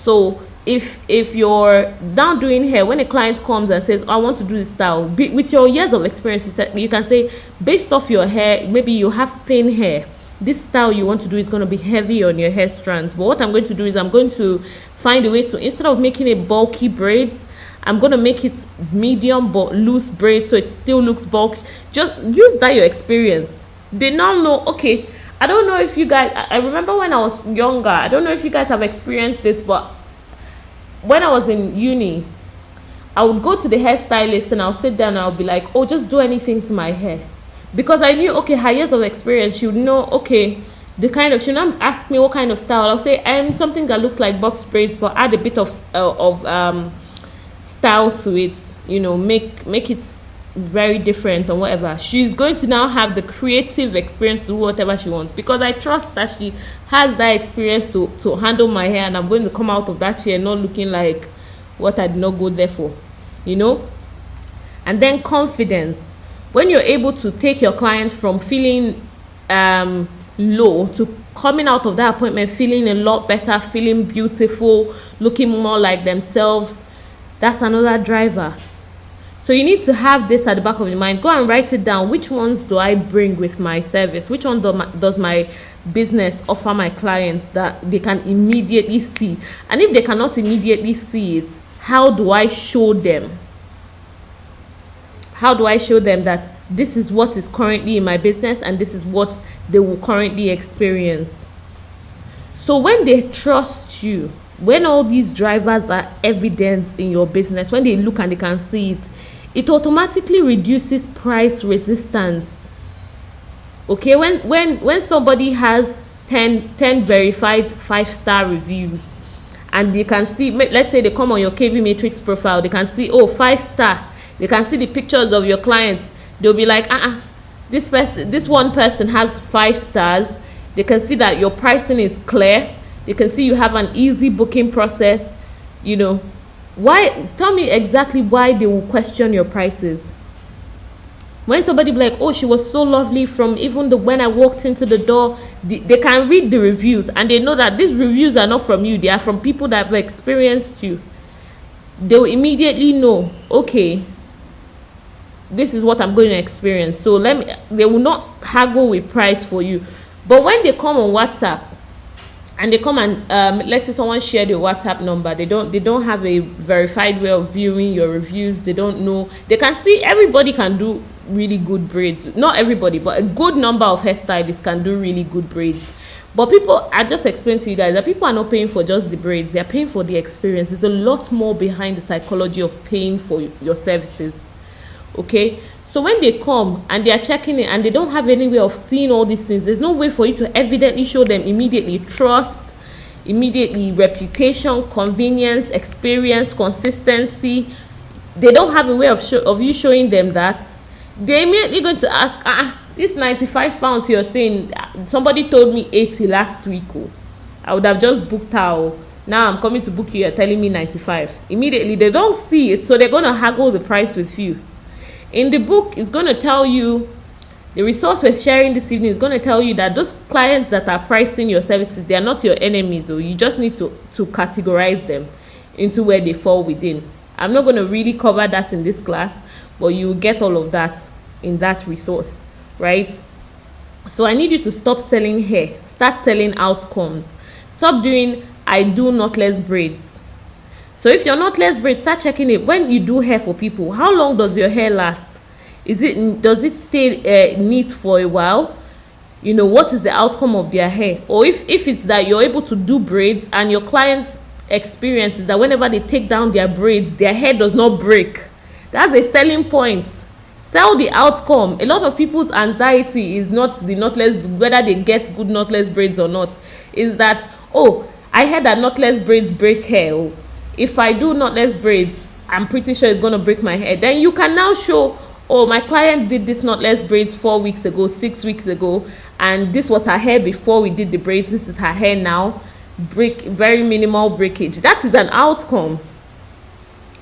So if you're now doing hair, when a client comes and says, I want to do this style, with your years of experience, you can say, based off your hair, maybe you have thin hair, this style you want to do is going to be heavy on your hair strands. But what I'm going to do is I'm going to find a way to, instead of making it bulky braids, I'm going to make it medium but loose braids so it still looks bulky. Just use that your experience. They now know, okay, I don't know if you guys, I remember when I was younger, I don't know if you guys have experienced this, but when I was in uni, I would go to the hairstylist and I'll sit down and I'll be like, oh, just do anything to my hair. Because I knew, okay, her years of experience, she would know, okay, the kind of, she would not ask me what kind of style. I'll say, something that looks like box braids, but add a bit of style to it, you know, make it very different or whatever. She's going to now have the creative experience to do whatever she wants, because I trust that she has that experience to handle my hair, and I'm going to come out of that chair not looking like what I did not go there for, you know. And then confidence. When you're able to take your clients from feeling low to coming out of that appointment feeling a lot better, feeling beautiful, looking more like themselves, that's another driver. So you need to have this at the back of your mind. Go and write it down. Which ones do I bring with my service? Which one does my business offer my clients that they can immediately see? And if they cannot immediately see it, how do I show them? How do I show them that this is what is currently in my business and this is what they will currently experience? So when they trust you, when all these drivers are evident in your business, when they look and they can see it, it automatically reduces price resistance. Okay, when somebody has 10 verified 5-star reviews and they can see, let's say they come on your KB Matrix profile, they can see, oh, 5-star, they can see the pictures of your clients, they'll be like, this one person has 5 stars. They can see that your pricing is clear, they can see you have an easy booking process, you know. Why? Tell me exactly why they will question your prices. When somebody be like, oh, she was so lovely from even when I walked into the door, they can read the reviews and they know that these reviews are not from you, they are from people that have experienced you. They will immediately know, okay, this is what I'm going to experience. So they will not haggle with price for you. But when they come on WhatsApp, and they come and let's say someone shared your WhatsApp number, they don't have a verified way of viewing your reviews. They don't know. They can see everybody can do really good braids. Not everybody, but a good number of hairstylists can do really good braids. But people, I just explained to you guys that people are not paying for just the braids. They are paying for the experience. There's a lot more behind the psychology of paying for your services. Okay? So when they come and they are checking it and they don't have any way of seeing all these things, there's no way for you to evidently show them immediately trust, immediately reputation, convenience, experience, consistency. They don't have a way of you showing them that. They're immediately going to ask, this 95 pounds you're saying, somebody told me 80 last week. Oh, I would have just booked her. Now I'm coming to book you, you're telling me 95. Immediately, they don't see it, so they're going to haggle the price with you. In the book, it's going to tell you, the resource we're sharing this evening is going to tell you that those clients that are pricing your services, they are not your enemies, or you just need to categorize them into where they fall within. I'm not going to really cover that in this class, but you will get all of that in that resource, right? So I need you to stop selling hair, start selling outcomes. Stop doing I do knotless braids. So if you're knotless braids, start checking it. When you do hair for people, how long does your hair last? Does it stay neat for a while? You know, what is the outcome of their hair? Or if it's that you're able to do braids and your clients' experience is that whenever they take down their braids, their hair does not break. That's a selling point. Sell the outcome. A lot of people's anxiety is not the knotless, whether they get good knotless braids or not. Is that, oh, I heard that knotless braids break hair. Oh, if I do knotless braids, I'm pretty sure it's going to break my hair. Then you can now show, oh, my client did this knotless braids 4 weeks ago, 6 weeks ago, and this was her hair before we did the braids. This is her hair now. Very minimal breakage. That is an outcome.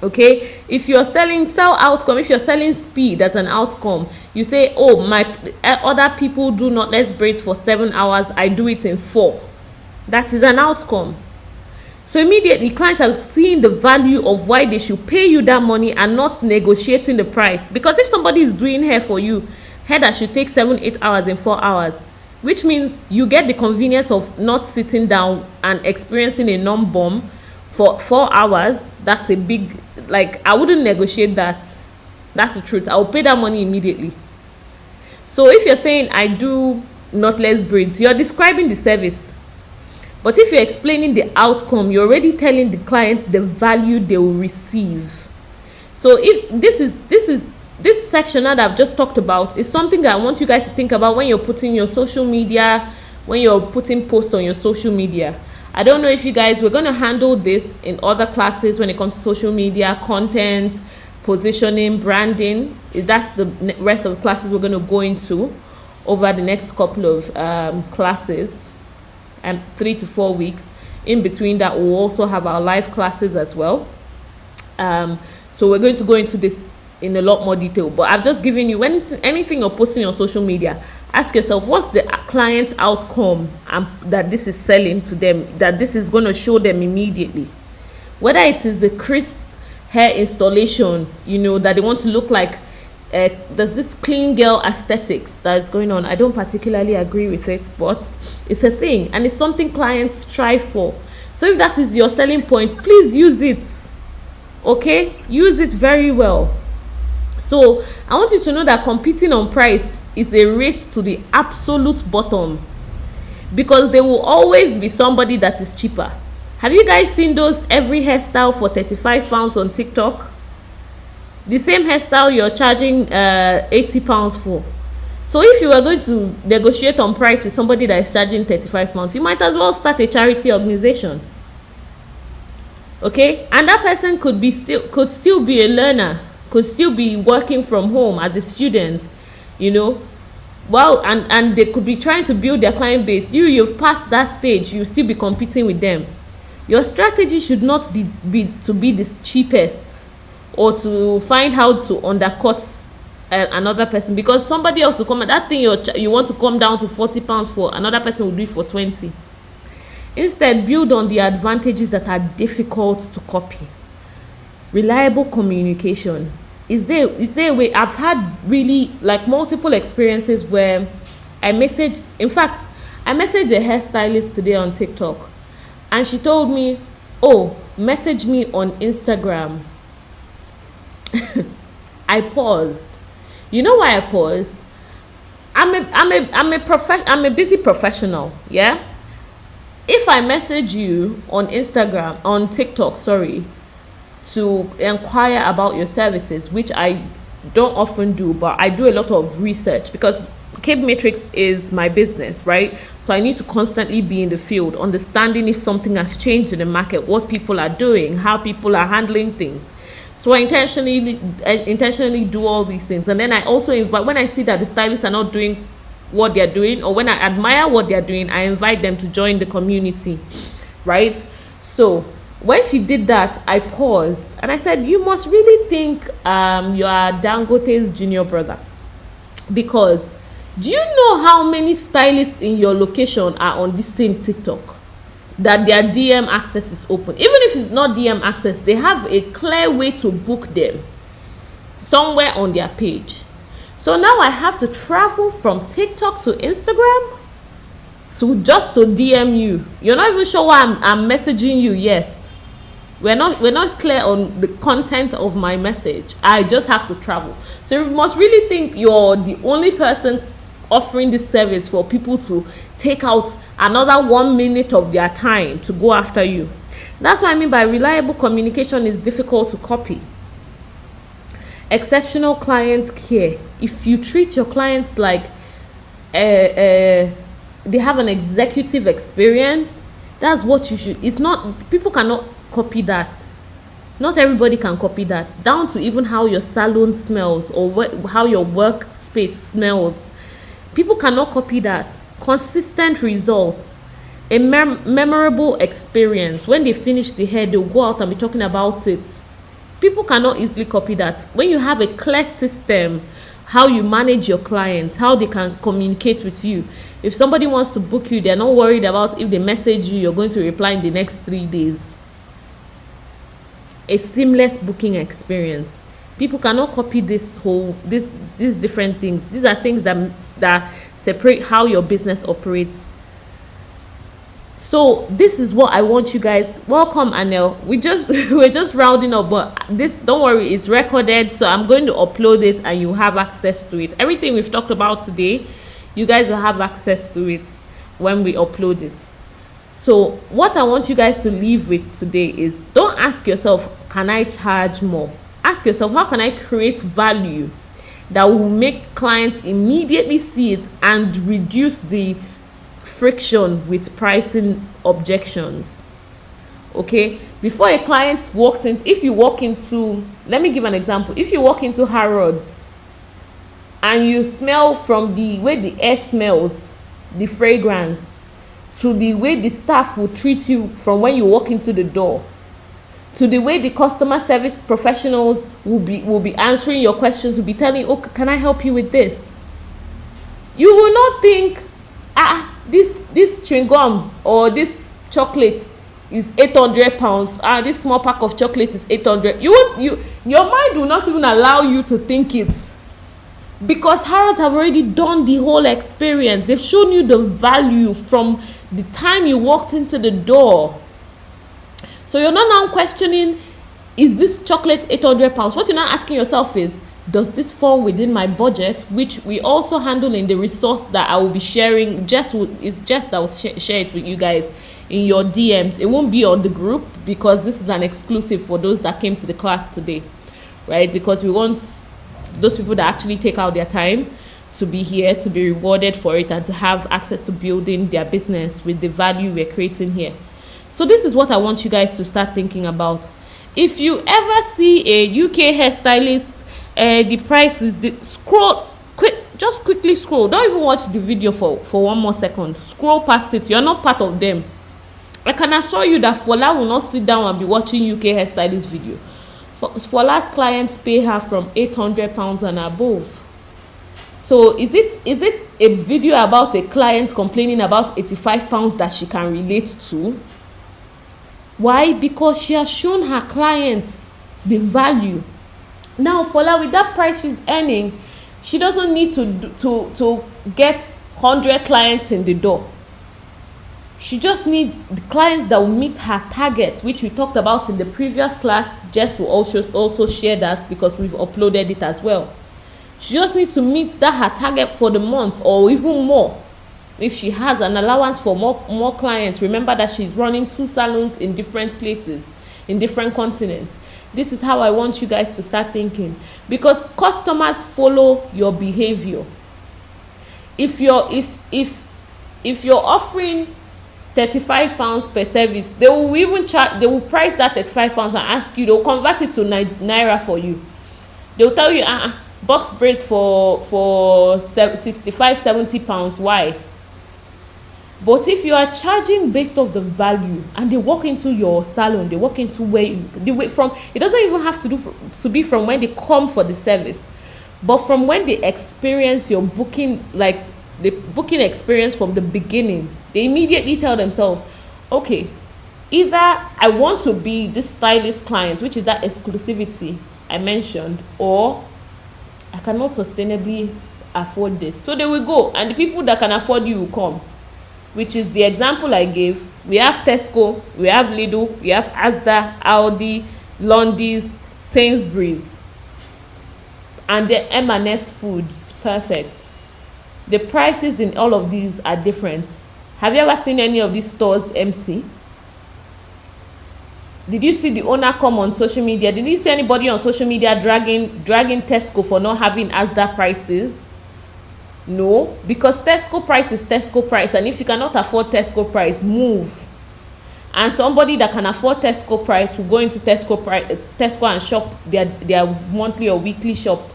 Okay, if you're sell outcome, if you're selling speed, that's an outcome. You say, oh, my other people do knotless braids for 7 hours, I do it in 4. That is an outcome. So immediately clients are seeing the value of why they should pay you that money and not negotiating the price. Because if somebody is doing hair for you, hair that should take 7-8 hours in 4 hours, which means you get the convenience of not sitting down and experiencing a numb bum for 4 hours. That's a big, like, I wouldn't negotiate that. That's the truth. I'll pay that money immediately. So if you're saying I do knotless braids, you're describing the service. But if you're explaining the outcome, you're already telling the client the value they will receive. So if this section that I've just talked about is something that I want you guys to think about when you're putting your social media, when you're putting posts on your social media. I don't know if you guys, we're going to handle this in other classes when it comes to social media, content, positioning, branding. That's the rest of the classes we're going to go into over the next couple of classes, 3 to 4 weeks. In between that, we'll also have our live classes as well. So we're going to go into this in a lot more detail, but I've just given you, when anything you're posting on social media, ask yourself, what's the client outcome that this is selling to them, that this is going to show them immediately. Whether it is the crisp hair installation, that they want to look like, there's this clean girl aesthetics that is going on. I don't particularly agree with it, but it's a thing, and it's something clients strive for. So if that is your selling point, please use it. Okay, use it very well. So I want you to know that competing on price is a race to the absolute bottom, because there will always be somebody that is cheaper. Have you guys seen those every hairstyle for 35 pounds on TikTok? The same hairstyle you're charging 80 pounds for. So if you are going to negotiate on price with somebody that is charging 35 pounds, you might as well start a charity organization. Okay, and that person could still be a learner, could still be working from home as a student, well, and they could be trying to build their client base. You've passed that stage, you still be competing with them. Your strategy should not be to be the cheapest or to find how to undercut another person, because somebody else will come, that thing you want to come down to 40 pounds for, another person will do it for 20. Instead, build on the advantages that are difficult to copy. Reliable communication. Is there a way? I've had really multiple experiences where I messaged a hairstylist today on TikTok, and she told me, oh, message me on Instagram. I paused. You know why I paused? I'm a busy professional, yeah? If I message you on TikTok, to inquire about your services, which I don't often do, but I do a lot of research, because Cape Matrix is my business, right? So I need to constantly be in the field, understanding if something has changed in the market, what people are doing, how people are handling things. So I intentionally do all these things. And then I also invite, when I see that the stylists are not doing what they're doing, or when I admire what they're doing, I invite them to join the community, right? So when she did that, I paused and I said, you must really think you are Dangote's junior brother, because do you know how many stylists in your location are on this same TikTok, that their DM access is open? Even if it's not DM access, they have a clear way to book them somewhere on their page. So now I have to travel from TikTok to Instagram just to DM you. You're not even sure why I'm messaging you yet. We're not clear on the content of my message. I just have to travel. So you must really think you're the only person offering this service for people to take out another 1 minute of their time to go after you. That's what I mean by reliable communication is difficult to copy. Exceptional client care. If you treat your clients like they have an executive experience, that's what you should. It's not, people cannot copy that. Not everybody can copy that, down to even how your salon smells or how your workspace smells. People cannot copy that. Consistent results, a memorable experience. When they finish the hair, they'll go out and be talking about it. People cannot easily copy that. When you have a clear system, how you manage your clients, how they can communicate with you. If somebody wants to book you, they're not worried about if they message you, you're going to reply in the next 3 days. A seamless booking experience. People cannot copy these different things. These are things that separate how your business operates. So this is what I want you guys. Welcome, Anel. We're just rounding up, but this, don't worry, it's recorded, so I'm going to upload it and you have access to it. Everything we've talked about today, you guys will have access to it when we upload it. So what I want you guys to leave with today is, don't ask yourself, can I charge more? Ask yourself, how can I create value that will make clients immediately see it and reduce the friction with pricing objections? Okay, before a client walks in, if you walk into, let me give an example. If you walk into Harrods and you smell, from the way the air smells, the fragrance, to the way the staff will treat you from when you walk into the door, to the way the customer service professionals will be answering your questions, will be telling you, oh, can I help you with this? You will not think, this chewing gum or this chocolate is 800 pounds. This small pack of chocolate is 800. Your mind will not even allow you to think it, because Harrods have already done the whole experience. They've shown you the value from the time you walked into the door. So you're not now questioning, is this chocolate 800 pounds? What you're now asking yourself is, does this fall within my budget? Which we also handle in the resource that I will be sharing. It's just I will share it with you guys in your DMs. It won't be on the group, because this is an exclusive for those that came to the class today, right? Because we want those people that actually take out their time to be here, to be rewarded for it, and to have access to building their business with the value we're creating here. So this is what I want you guys to start thinking about. If you ever see a UK hairstylist, the price is just quickly scroll. Don't even watch the video for 1 more second. Scroll past it. You're not part of them. I can assure you that Fola will not sit down and be watching UK hairstylist video. Fola's clients pay her from 800 pounds and above. So is it a video about a client complaining about 85 pounds that she can relate to? Why? Because she has shown her clients the value. Now, Fola, with that price she's earning, she doesn't need to get 100 clients in the door. She just needs the clients that will meet her target, which we talked about in the previous class. Jess will also share that, because we've uploaded it as well. She just needs to meet that her target for the month, or even more. If she has an allowance for more clients, remember that she's running 2 salons in different places, in different continents. This is how I want you guys to start thinking, because customers follow your behavior. If you're offering 35 pounds per service, they will price that 35 pounds and ask you, they'll convert it to naira for you. They'll tell you, box braids for 65, 70 pounds. Why? But if you are charging based off the value, and they walk into your salon, they walk into it doesn't even have to be from when they come for the service, but from when they experience your booking, like the booking experience from the beginning, they immediately tell themselves, okay, either I want to be this stylist client, which is that exclusivity I mentioned, or I cannot sustainably afford this. So they will go, and the people that can afford you will come, which is the example I gave. We have Tesco, we have Lidl, we have Asda, Aldi, Londis, Sainsbury's, and the M&S Foods. Perfect. The prices in all of these are different. Have you ever seen any of these stores empty? Did you see the owner come on social media? Did you see anybody on social media dragging Tesco for not having Asda prices? No, because Tesco price is Tesco price, and if you cannot afford Tesco price, move. And somebody that can afford Tesco price will go into Tesco and shop their monthly or weekly shop,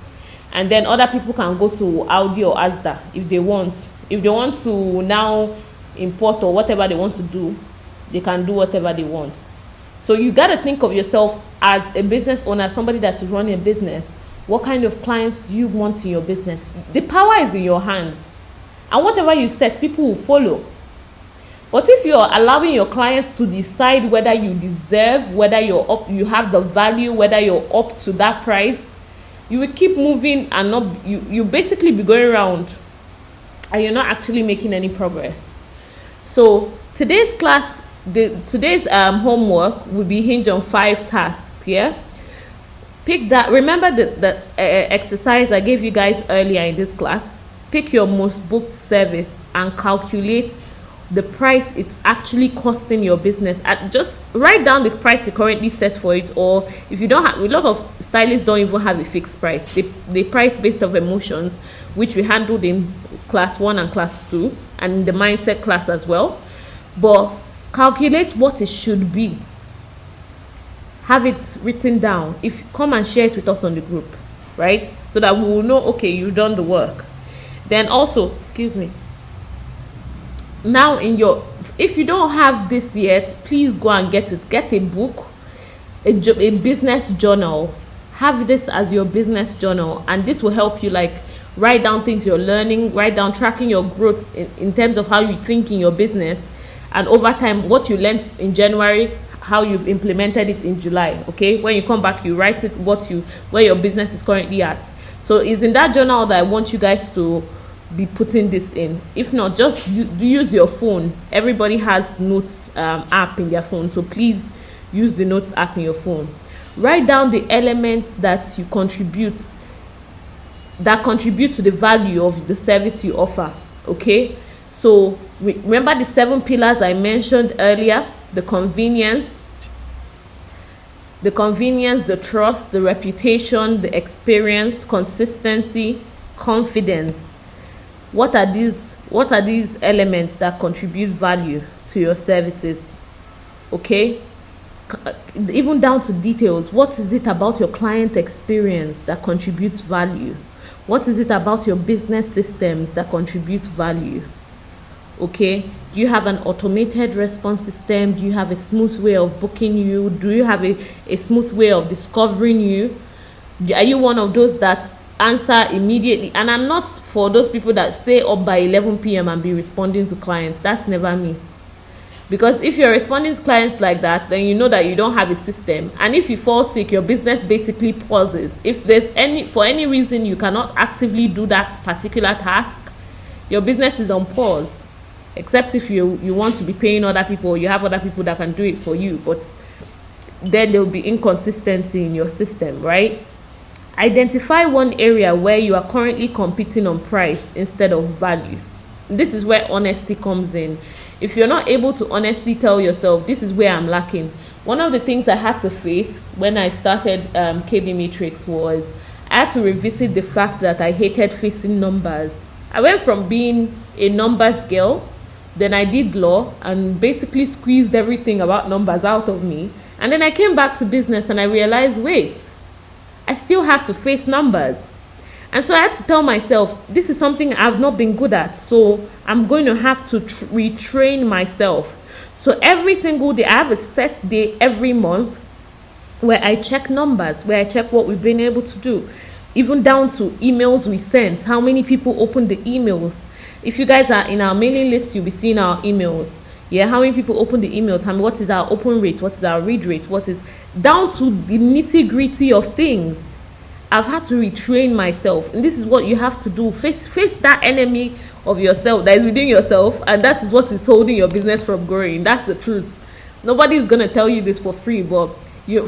and then other people can go to Aldi or Asda if they want. If they want to now import or whatever they want to do, they can do whatever they want. So you got to think of yourself as a business owner, somebody that's running a business. What kind of clients do you want in your business? The power is in your hands, and whatever you set, people will follow. But if you're allowing your clients to decide whether you deserve, whether you have the value, whether you're up to that price, you will keep moving and not. You basically be going around. and you're not actually making any progress. So today's class, today's homework will be hinged on 5 tasks. Yeah, pick that. Remember the exercise I gave you guys earlier in this class. Pick your most booked service and calculate the price it's actually costing your business. Just write down the price you currently set for it, or if you don't have, a lot of stylists don't even have a fixed price. They price based off emotions, which we handled in class 1 and class 2 and in the mindset class as well. But calculate what it should be. Have it written down. If come and share it with us on the group, right? So that we will know, okay, you've done the work. Then also, excuse me, now if you don't have this yet, please go and get it. Get a book, a business journal. Have this as your business journal, and this will help you like write down things you're learning, write down tracking your growth in terms of how you think in your business, and over time what you learned in January, how you've implemented it in July. Okay, when you come back, you write it where your business is currently at. So it's in that journal that I want you guys to be putting this in. If not, just use your phone. Everybody has notes app in their phone, so please use the notes app in your phone. Write down the elements that you contribute to the value of the service you offer. Okay, so remember the 7 pillars I mentioned earlier: the convenience, the trust, the reputation, the experience, consistency, confidence. What are these elements that contribute value to your services? Okay, even down to details. What is it about your client experience that contributes value? What is it about your business systems that contributes value? Okay, do you have an automated response system? Do you have a smooth way of booking you? Do you have a smooth way of discovering you? Are you one of those that answer immediately? And I'm not for those people that stay up by 11 p.m. and be responding to clients. That's never me. Because if you're responding to clients like that, then you know that you don't have a system. And if you fall sick, your business basically pauses. If for any reason you cannot actively do that particular task, your business is on pause. Except if you want to be paying other people, or you have other people that can do it for you. But then there will be inconsistency in your system, right? Identify one area where you are currently competing on price instead of value. This is where honesty comes in. If you're not able to honestly tell yourself, this is where I'm lacking. One of the things I had to face when I started KB Matrix was I had to revisit the fact that I hated facing numbers. I went from being a numbers girl, then I did law and basically squeezed everything about numbers out of me. And then I came back to business and I realized, wait, I still have to face numbers. And so I had to tell myself, this is something I've not been good at. So I'm going to have to retrain myself. So every single day, I have a set day every month where I check numbers, where I check what we've been able to do. Even down to emails we sent, how many people opened the emails. If you guys are in our mailing list, you'll be seeing our emails. Yeah, how many people open the emails? What is our open rate? What is our read rate? What is down to the nitty gritty of things. I've had to retrain myself, and this is what you have to do. Face that enemy of yourself that is within yourself, and that is what is holding your business from growing. That's the truth. Nobody's gonna tell you this for free, but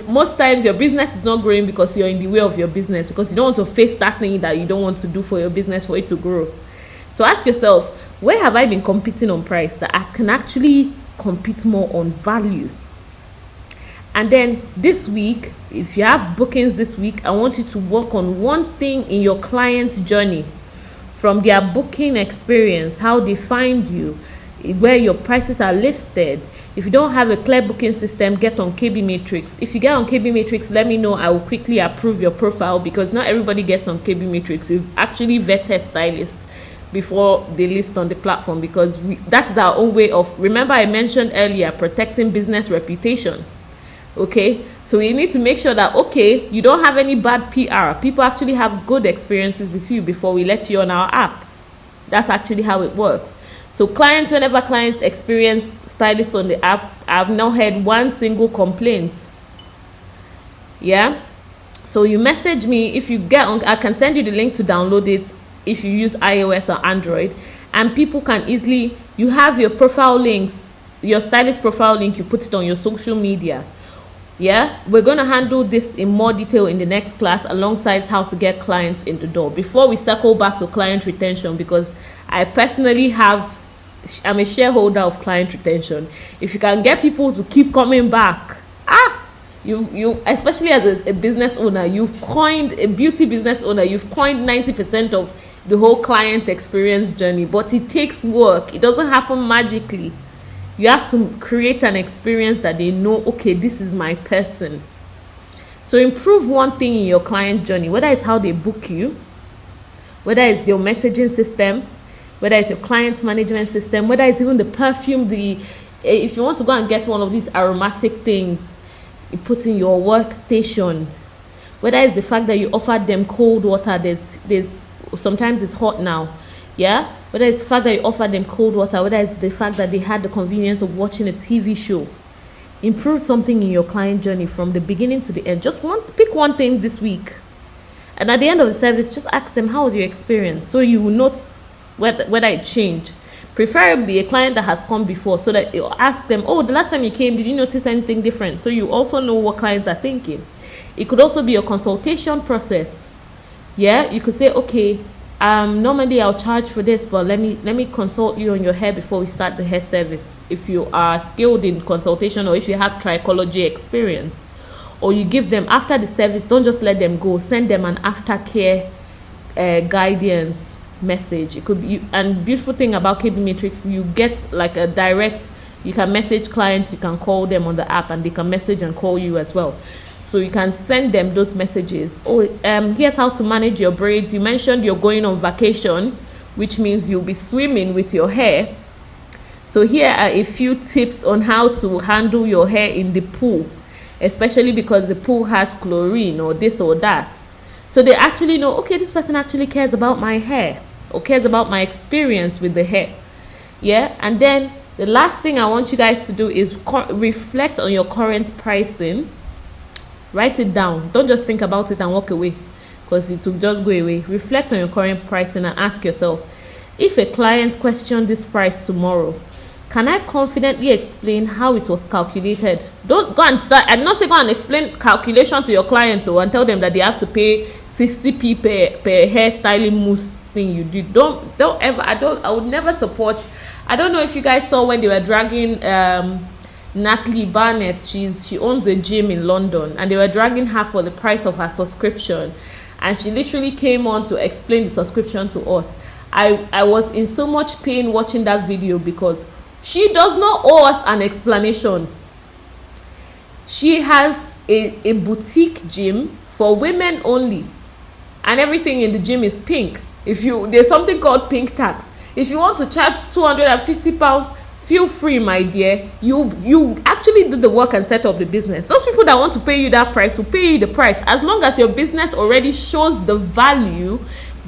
most times your business is not growing because you're in the way of your business, because you don't want to face that thing that you don't want to do for your business for it to grow. So ask yourself, where have I been competing on price that I can actually compete more on value? And then this week, if you have bookings this week, I want you to work on one thing in your client's journey, from their booking experience, how they find you, where your prices are listed. If you don't have a clear booking system, get on KB Matrix. If you get on KB Matrix, let me know. I will quickly approve your profile, because not everybody gets on KB Matrix. We've actually vetted stylists before they list on the platform, because that's our own way of, remember I mentioned earlier, protecting business reputation. Okay, so we need to make sure that, okay, you don't have any bad PR. People actually have good experiences with you before we let you on our app. That's actually how it works. So whenever clients experience stylists on the app, I've now had one single complaint. Yeah, so you message me. If you get on, I can send you the link to download it if you use iOS or Android. and people can easily, you have your profile links, your stylist profile link, you put it on your social media. Yeah, we're going to handle this in more detail in the next class, alongside how to get clients in the door. Before we circle back to client retention, because I personally I'm a shareholder of client retention. If you can get people to keep coming back, you especially as a business owner, you've coined a beauty business owner, you've coined 90% of the whole client experience journey. But it takes work. It doesn't happen magically. You have to create an experience that they know, okay, this is my person. So improve one thing in your client journey, whether it's how they book you, whether it's your messaging system, whether it's your client management system, whether it's even the perfume, if you want to go and get one of these aromatic things, you put in your workstation, whether it's the fact that you offered them cold water, there's sometimes it's hot now, yeah, whether it's the fact that you offered them cold water, whether it's the fact that they had the convenience of watching a TV show. Improve something in your client journey from the beginning to the end. Just pick one thing this week, and at the end of the service, just ask them, how was your experience, so you will note whether it changed. Preferably a client that has come before, so that you ask them, oh, the last time you came, did you notice anything different? So you also know what clients are thinking. It could also be a consultation process. Yeah, you could say, okay, normally I'll charge for this, but let me consult you on your hair before we start the hair service. If you are skilled in consultation, or if you have trichology experience, or you give them after the service, don't just let them go, send them an aftercare guidance message. It could be, and beautiful thing about KB Matrix, you get like a direct, you can message clients, you can call them on the app, and they can message and call you as well. So you can send them those messages. Here's how to manage your braids. You mentioned you're going on vacation, which means you'll be swimming with your hair. So here are a few tips on how to handle your hair in the pool, especially because the pool has chlorine or this or that. So they actually know, okay, this person actually cares about my hair, or cares about my experience with the hair. Yeah, and then the last thing I want you guys to do is reflect on your current pricing. Write it down. Don't just think about it and walk away, because it will just go away. Reflect on your current pricing and ask yourself, if a client questioned this price tomorrow, can I confidently explain how it was calculated? Don't go and start, I'm not saying go and explain calculation to your client though, and tell them that they have to pay 60p per hairstyling mousse thing you did. Don't ever, I would never support. I don't know if you guys saw when they were dragging Natalie Barnett. She owns a gym in London, and they were dragging her for the price of her subscription, and she literally came on to explain the subscription to us. I was in so much pain watching that video, because she does not owe us an explanation. She has a boutique gym for women only, and everything in the gym is pink. There's something called pink tax. If you want to charge £250, feel free, my dear. You actually did the work and set up the business. Those people that want to pay you that price will pay you the price, as long as your business already shows the value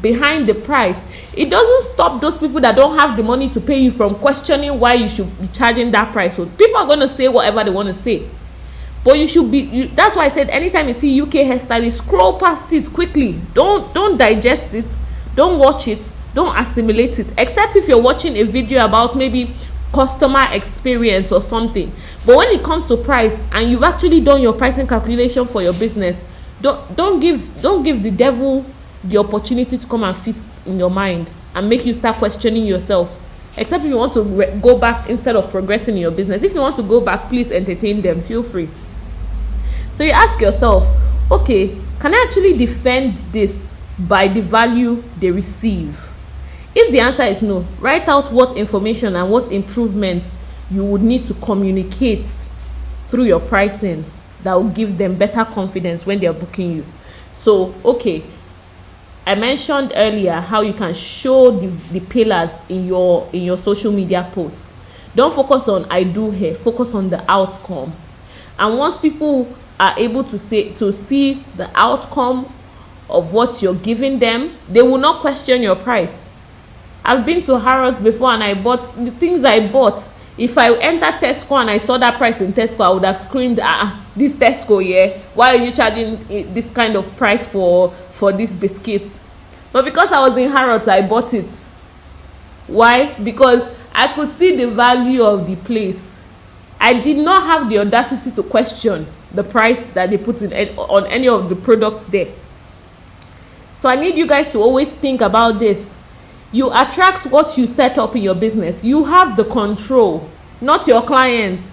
behind the price. It doesn't stop those people that don't have the money to pay you from questioning why you should be charging that price. So people are going to say whatever they want to say, but you should be. That's why I said, anytime you see UK hairstylist, scroll past it quickly. Don't digest it. Don't watch it. Don't assimilate it. Except if you're watching a video about maybe customer experience or something. But when it comes to price, and you've actually done your pricing calculation for your business, don't give the devil the opportunity to come and feast in your mind and make you start questioning yourself. Except if you want to go back instead of progressing in your business. If you want to go back, please entertain them, feel free. So you ask yourself, okay, can I actually defend this by the value they receive? If the answer is no, write out what information and what improvements you would need to communicate through your pricing that will give them better confidence when they are booking you. So, okay, I mentioned earlier how you can show the pillars in your social media post. Don't focus on I do hair, focus on the outcome. And once people are able to see the outcome of what you're giving them, they will not question your price. I've been to Harrods before, and I bought the things I bought. If I entered Tesco and I saw that price in Tesco, I would have screamed, this Tesco, yeah, why are you charging this kind of price for this biscuit? But because I was in Harrods, I bought it. Why? Because I could see the value of the place. I did not have the audacity to question the price that they put in on any of the products there. So I need you guys to always think about this. You attract what you set up in your business. You have the control, not your clients.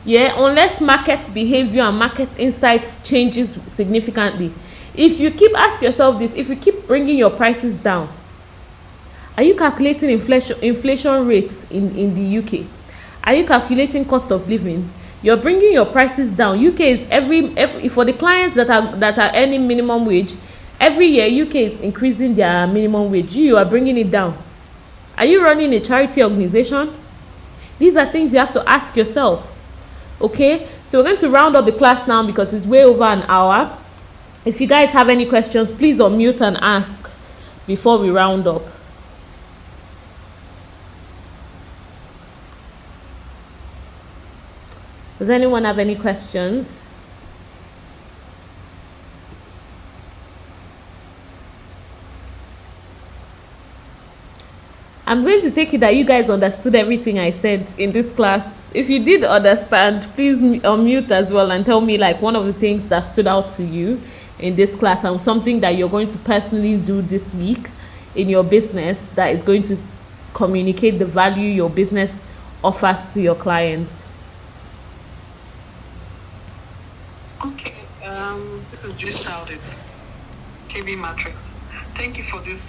Yeah, unless market behavior and market insights changes significantly. If you keep, ask yourself this, if you keep bringing your prices down, are you calculating inflation rates in the UK? Are you calculating cost of living? You're bringing your prices down. UK is every for the clients that are earning minimum wage, every year UK is increasing their minimum wage. You are bringing it down. Are you running a charity organization? These are things you have to ask yourself. Okay, so we're going to round up the class now because it's way over an hour. If you guys have any questions, please unmute and ask before we round up. Does anyone have any questions? I'm going to take it that you guys understood everything I said in this class. If you did understand, please unmute as well and tell me like one of the things that stood out to you in this class and something that you're going to personally do this week in your business that is going to communicate the value your business offers to your clients. Okay, this is Juice Childed, KB Matrix. Thank you for this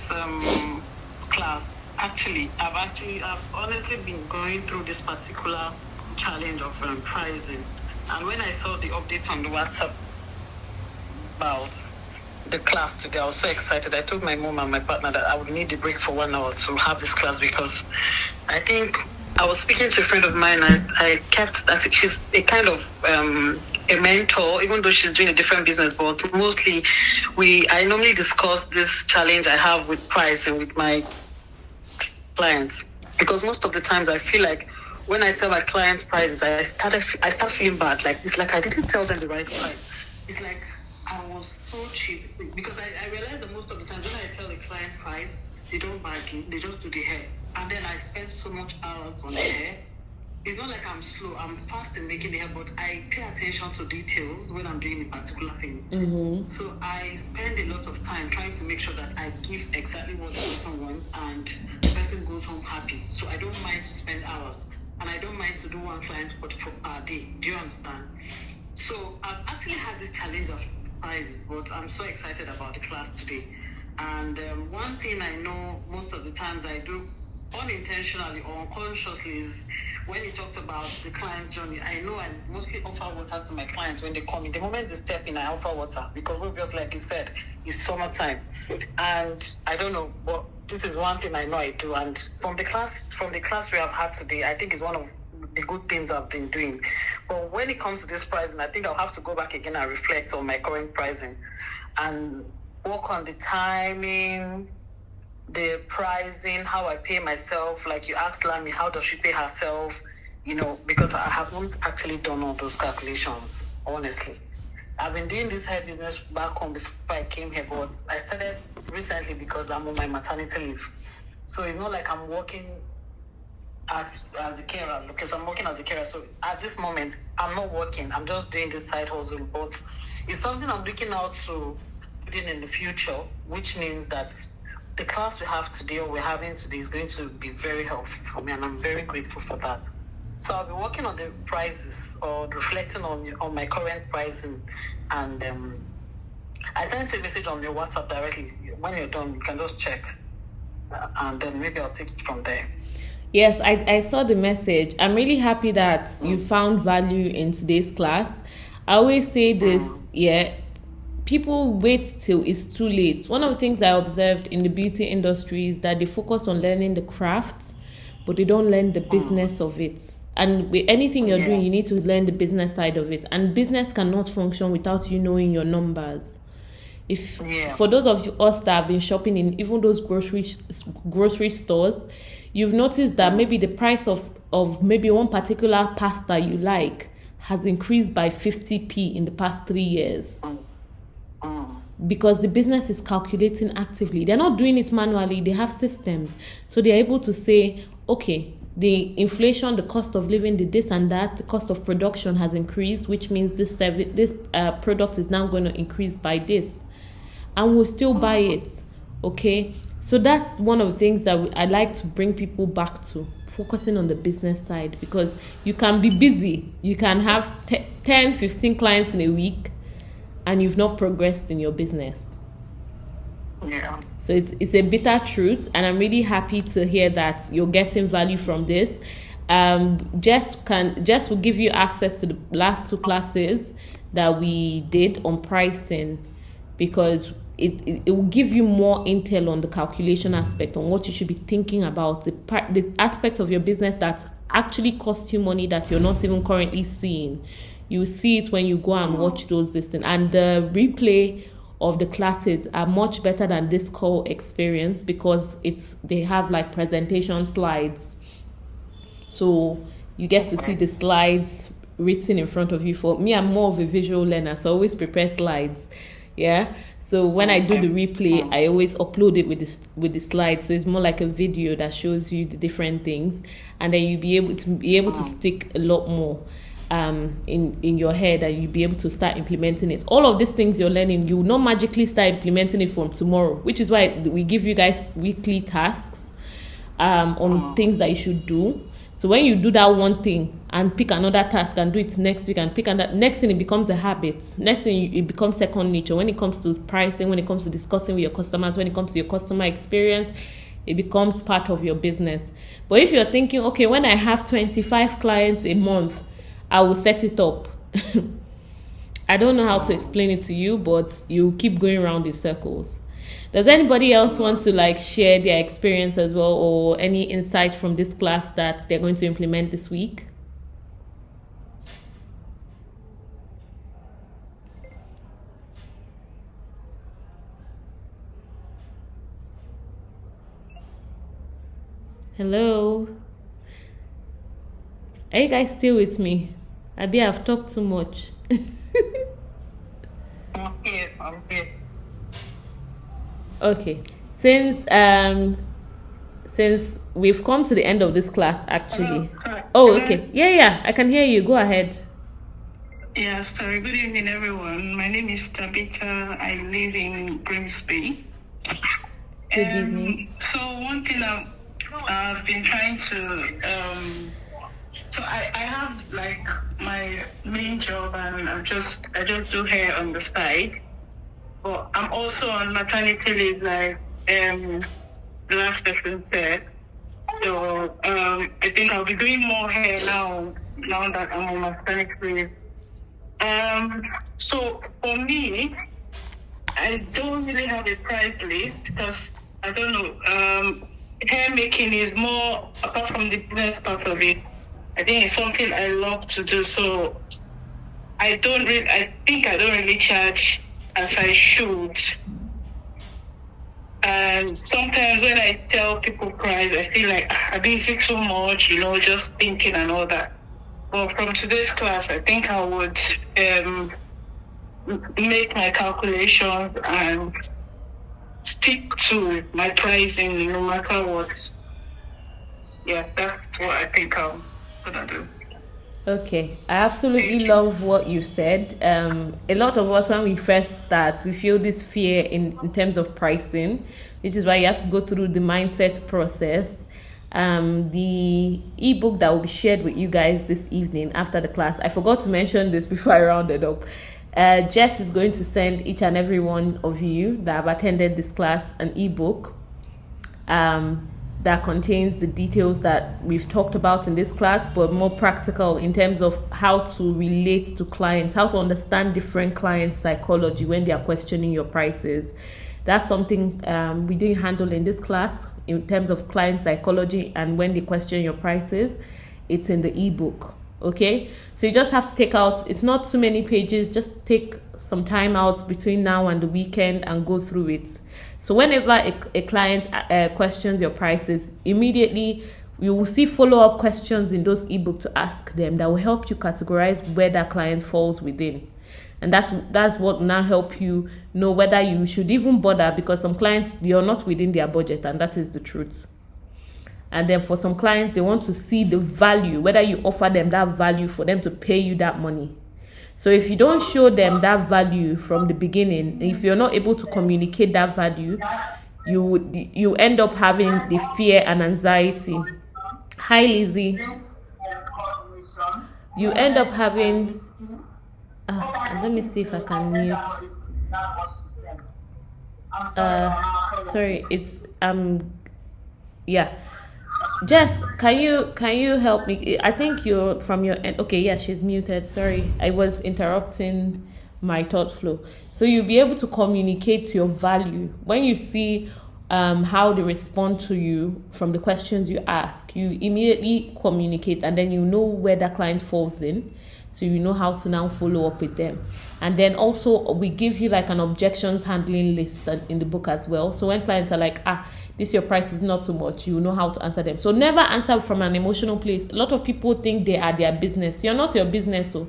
class. I've honestly been going through this particular challenge of pricing, and when I saw the update on the WhatsApp about the class today, I was so excited. I told my mom and my partner that I would need a break for 1 hour to have this class because I think I was speaking to a friend of mine. I kept that she's a kind of a mentor, even though she's doing a different business. But mostly, I normally discuss this challenge I have with pricing with my clients, because most of the times I feel like when I tell my clients prices, I start feeling bad. Like it's like I didn't tell them the right price. It's like I was so cheap, because I realize that most of the times when I tell the client price, they don't bargain, they just do the hair, and then I spend so much hours on the hair. It's not like I'm slow, I'm fast in making the hair, but I pay attention to details when I'm doing a particular thing. Mm-hmm. So I spend a lot of time trying to make sure that I give exactly what the person wants and the person goes home happy. So I don't mind to spend hours, and I don't mind to do one client per day. Do you understand? So I've actually had this challenge of prices, but I'm so excited about the class today. And one thing I know most of the times I do unintentionally or unconsciously is when you talked about the client journey, I know I mostly offer water to my clients when they come in. The moment they step in, I offer water because obviously, like you said, it's summertime. And I don't know, but this is one thing I know I do. And from the class we have had today, I think it's one of the good things I've been doing. But when it comes to this pricing, I think I'll have to go back again and reflect on my current pricing and work on the timing, the pricing, how I pay myself. Like you asked Lami, how does she pay herself? You know, because I haven't actually done all those calculations, honestly. I've been doing this hair business back home before I came here, but I started recently because I'm on my maternity leave. So it's not like I'm working as a carer, because I'm working as a carer. So at this moment, I'm not working. I'm just doing this side hustle, but it's something I'm looking out to put in the future, which means that the class we have today, or we're having today, is going to be very helpful for me, and I'm very grateful for that. So I'll be working on the prices or reflecting on my current pricing, and I sent a message on your WhatsApp directly. When you're done, you can just check, and then maybe I'll take it from there. Yes, I saw the message. I'm really happy that you found value in today's class. I always say this, people wait till it's too late. One of the things I observed in the beauty industry is that they focus on learning the craft, but they don't learn the business of it. And with anything you're doing, you need to learn the business side of it. And business cannot function without you knowing your numbers. For those of us that have been shopping in even those grocery stores, you've noticed that maybe the price of maybe one particular pasta you like has increased by 50p in the past 3 years. because the business is calculating actively. They're not doing it manually. They have systems. So they're able to say, okay, the inflation, the cost of living, the this and that, the cost of production has increased, which means this product is now going to increase by this. And we'll still buy it, okay? So that's one of the things that I like to bring people back to, focusing on the business side, because you can be busy. You can have 10, 15 clients in a week, and you've not progressed in your business. Yeah. So it's a bitter truth, and I'm really happy to hear that you're getting value from this. Jess will give you access to the last 2 classes that we did on pricing, because it will give you more intel on the calculation aspect, on what you should be thinking about, the aspect of your business that actually costs you money that you're not even currently seeing. You see it when you go and watch those listings, and the replay of the classes are much better than this call experience, because they have like presentation slides, so you get to see the slides written in front of you. For me, I'm more of a visual learner, so I always prepare slides. Yeah, so when I do the replay, I always upload it with the slides, so it's more like a video that shows you the different things, and then you'll be able to stick a lot more in your head, and you'll be able to start implementing it. All of these things you're learning, you will not magically start implementing it from tomorrow, which is why we give you guys weekly tasks on things that you should do. So when you do that one thing and pick another task and do it next week and pick another, next thing it becomes a habit. Next thing it becomes second nature. When it comes to pricing, when it comes to discussing with your customers, when it comes to your customer experience, it becomes part of your business. But if you're thinking, okay, when I have 25 clients a month, I will set it up. I don't know how to explain it to you, but you keep going around in circles. Does anybody else want to share their experience as well, or any insight from this class that they're going to implement this week? Hello? Are you guys still with me? I've talked too much. I'm here. Okay, since we've come to the end of this class, actually. Okay. Yeah, I can hear you. Go ahead. Yeah, sorry. Good evening, everyone. My name is Tabitha. I live in Grimsby. Good evening. So one thing I've been trying to so I have my main job, and I just do hair on the side. But I'm also on maternity leave, like the last person said. So I think I'll be doing more hair now that I'm on maternity leave. So for me, I don't really have a price list, because I don't know. Hair making is more, apart from the business part of it, I think it's something I love to do. So I think I don't really charge as I should. And sometimes when I tell people price, I feel like I didn't think so much, just thinking and all that. But from today's class, I think I would make my calculations and stick to my pricing no matter what. Yeah, that's what I think I'm gonna do. Okay, I absolutely love what you said. A lot of us, when we first start, we feel this fear in terms of pricing, which is why you have to go through the mindset process. The ebook that will be shared with you guys this evening after the class, I forgot to mention this before I rounded up. Jess is going to send each and every one of you that have attended this class an ebook that contains the details that we've talked about in this class, but more practical in terms of how to relate to clients, how to understand different clients' psychology when they are questioning your prices. That's something we didn't handle in this class in terms of client psychology, and when they question your prices, it's in the ebook. Okay, so you just have to take out, it's not too many pages, just take some time out between now and the weekend and go through it. So whenever a client questions your prices, immediately you will see follow-up questions in those ebooks to ask them that will help you categorize where that client falls within. And that's what now help you know whether you should even bother, because some clients, you're not within their budget, and that is the truth. And then for some clients, they want to see the value, whether you offer them that value for them to pay you that money. So if you don't show them that value from the beginning, if you're not able to communicate that value, you end up having the fear and anxiety. Hi, Lizzie. You end up having let me see if I can mute. Sorry, it's yeah. Jess, can you help me? I think you're from your end. Okay, yeah, she's muted. Sorry, I was interrupting my thought flow. So you'll be able to communicate your value when you see how they respond to you from the questions you ask. You immediately communicate, and then you know where that client falls in, so you know how to now follow up with them. And then also we give you like an objections handling list in the book as well. So when clients are like, this your price is not too much, you know how to answer them. So never answer from an emotional place. A lot of people think they are their business. You're not your business, though.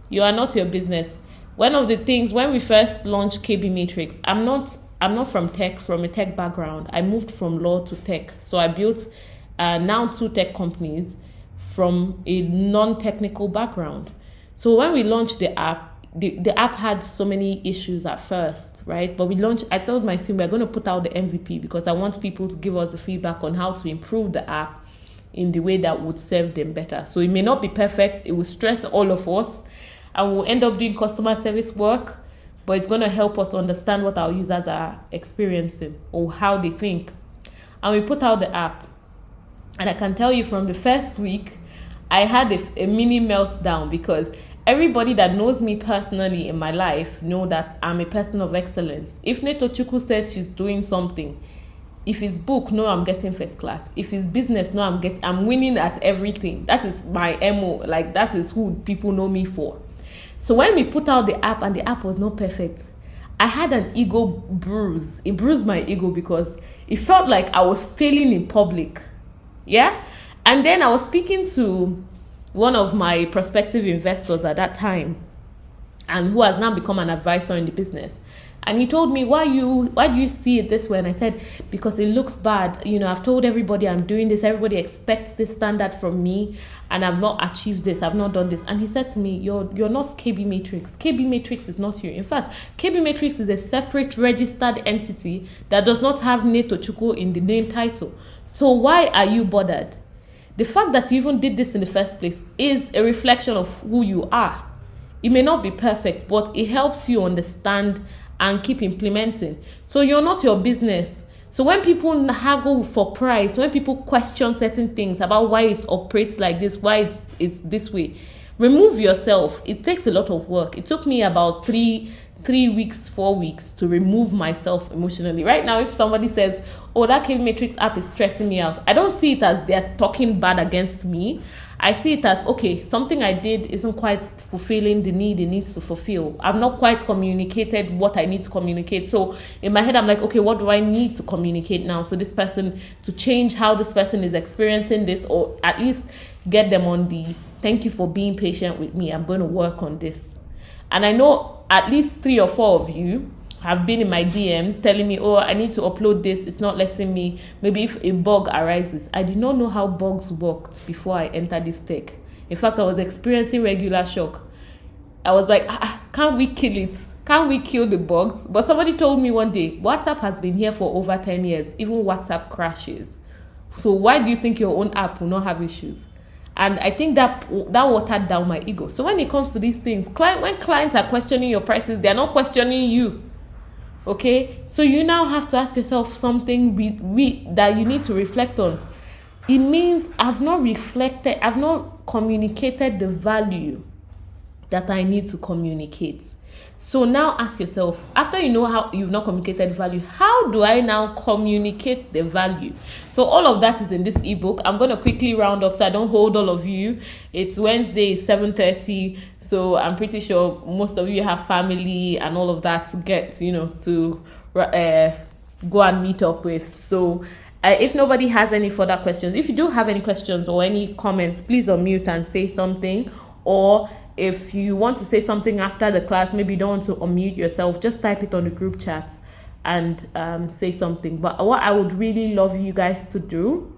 You are not your business. One of the things when we first launched KB Matrix, I'm not from a tech background. I moved from law to tech. So I built now 2 tech companies from a non-technical background. So when we launched the app, the app had so many issues at first, right? But I told my team we're going to put out the MVP because I want people to give us the feedback on how to improve the app in the way that would serve them better. So it may not be perfect. It will stress all of us, and we'll end up doing customer service work, but it's going to help us understand what our users are experiencing or how they think. And we put out the app. And I can tell you from the first week, I had a mini meltdown, because everybody that knows me personally in my life know that I'm a person of excellence. If Neto Chukwu says she's doing something, if it's book, no, I'm getting first class. If it's business, no, I'm winning at everything. That is my MO. Like, that is who people know me for. So when we put out the app and the app was not perfect, I had an ego bruise. It bruised my ego because it felt like I was failing in public. Yeah? And then I was speaking to one of my prospective investors at that time, and who has now become an advisor in the business. And he told me, why do you see it this way? And I said, because it looks bad. I've told everybody I'm doing this. Everybody expects this standard from me, and I've not achieved this. I've not done this. And he said to me, you're not KB Matrix. KB Matrix is not you. In fact, KB Matrix is a separate registered entity that does not have Neto Chukwu in the name title. So why are you bothered? The fact that you even did this in the first place is a reflection of who you are. It may not be perfect, but it helps you understand and keep implementing. So you're not your business. So when people haggle for price, when people question certain things about why it operates like this, why it's this way, remove yourself. It takes a lot of work. It took me about 3 weeks, 4 weeks to remove myself emotionally. Right now, if somebody says, that KB Matrix app is stressing me out, I don't see it as they're talking bad against me. I see it as, okay, something I did isn't quite fulfilling the need it needs to fulfill. I've not quite communicated what I need to communicate. So in my head, I'm like, okay, what do I need to communicate now? So this person, to change how this person is experiencing this, or at least get them on the, thank you for being patient with me, I'm going to work on this. And I know at least 3 or 4 of you have been in my DMs telling me, I need to upload this, it's not letting me. Maybe if a bug arises. I did not know how bugs worked before I entered this tech. In fact, I was experiencing regular shock. I was like, can't we kill it? Can't we kill the bugs? But somebody told me one day, WhatsApp has been here for over 10 years. Even WhatsApp crashes. So why do you think your own app will not have issues? And I think that watered down my ego. So when it comes to these things, when clients are questioning your prices, they're not questioning you. Okay? So you now have to ask yourself something that you need to reflect on. It means I've not communicated the value that I need to communicate. So now ask yourself, after you know how you've not communicated value, how do I now communicate the value? So all of that is in this ebook. I'm going to quickly round up so I don't hold all of you. It's Wednesday, 7:30. So I'm pretty sure most of you have family and all of that to get, to go and meet up with. So if nobody has any further questions, if you do have any questions or any comments, please unmute and say something. or if you want to say something after the class, maybe you don't want to unmute yourself, just type it on the group chat and say something. But what I would really love you guys to do,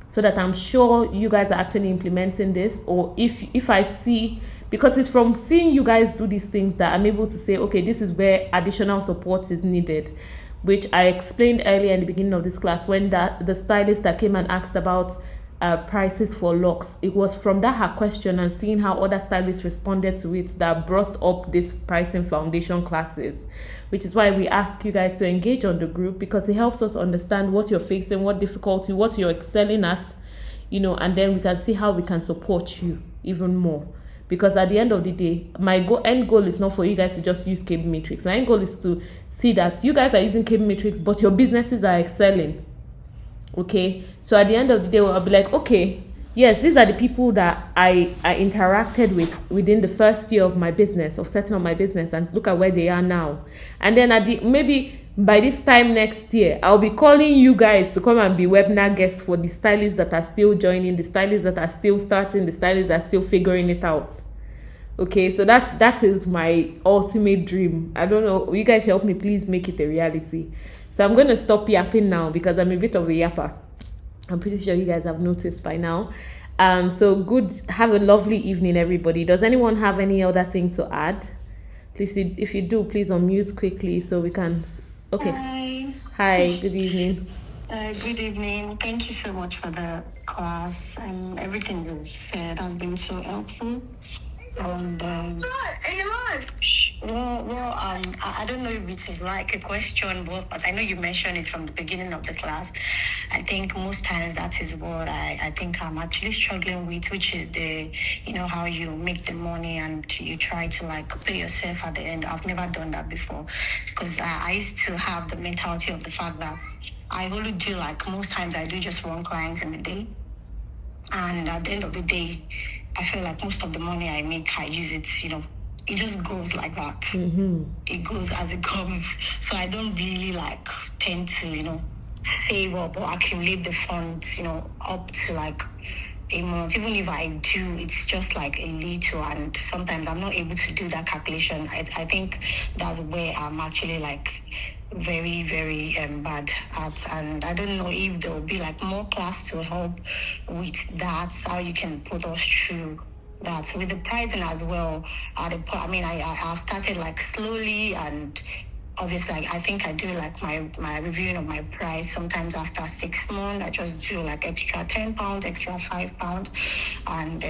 so that I'm sure you guys are actually implementing this, or if I see, because it's from seeing you guys do these things that I'm able to say, okay, this is where additional support is needed, which I explained earlier in the beginning of this class when the stylist that came and asked about prices for locks. It was from that her question and seeing how other stylists responded to it that brought up this pricing foundation classes, which is why we ask you guys to engage on the group, because it helps us understand what you're facing, what difficulty, what you're excelling at, and then we can see how we can support you even more. Because at the end of the day, my end goal is not for you guys to just use KB Matrix. My end goal is to see that you guys are using KB Matrix, but your businesses are excelling. Okay, so at the end of the day, I'll be like, okay, yes, these are the people that I interacted with within the first year of my business, of setting up my business, and look at where they are now. And then maybe by this time next year, I'll be calling you guys to come and be webinar guests for the stylists that are still joining, the stylists that are still starting, the stylists that are still figuring it out. Okay, so that is my ultimate dream. I don't know, you guys help me please make it a reality. So I'm going to stop yapping now because I'm a bit of a yapper. I'm pretty sure you guys have noticed by now. So good. Have a lovely evening, everybody. Does anyone have any other thing to add? Please, if you do, please unmute quickly so we can. Okay. Hi. Good evening. Good evening. Thank you so much for the class, and everything you've said has been so helpful. And I don't know if it is like a question, but I know you mentioned it from the beginning of the class. I think most times that is what I think I'm actually struggling with, which is how you make the money and you try to pay yourself at the end. I've never done that before, because I used to have the mentality of the fact that I only do most times I do just one client in a day, and at the end of the day, I feel like most of the money I make, I use it, it just goes like that. Mm-hmm. It goes as it comes. So I don't really tend to, save up or accumulate the funds, up to a month. Even if I do, it's just a little, and sometimes I'm not able to do that calculation. I think that's where I'm actually very, very bad at, and I don't know if there will be more class to help with that, how you can put us through that with the pricing as well. I started slowly, and obviously I think I do my reviewing of my price sometimes after 6 months. I just do extra £10, extra £5, and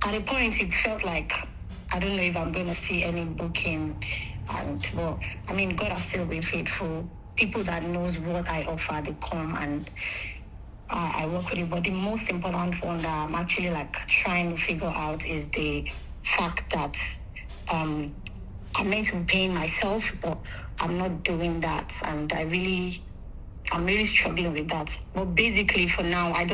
at a point it felt I don't know if I'm going to see any booking. God has still been faithful. People that knows what I offer, they come and I work with it. But the most important one that I'm actually trying to figure out is the fact that I'm meant to be paying myself, but I'm not doing that, and I'm really struggling with that. But basically, for now, I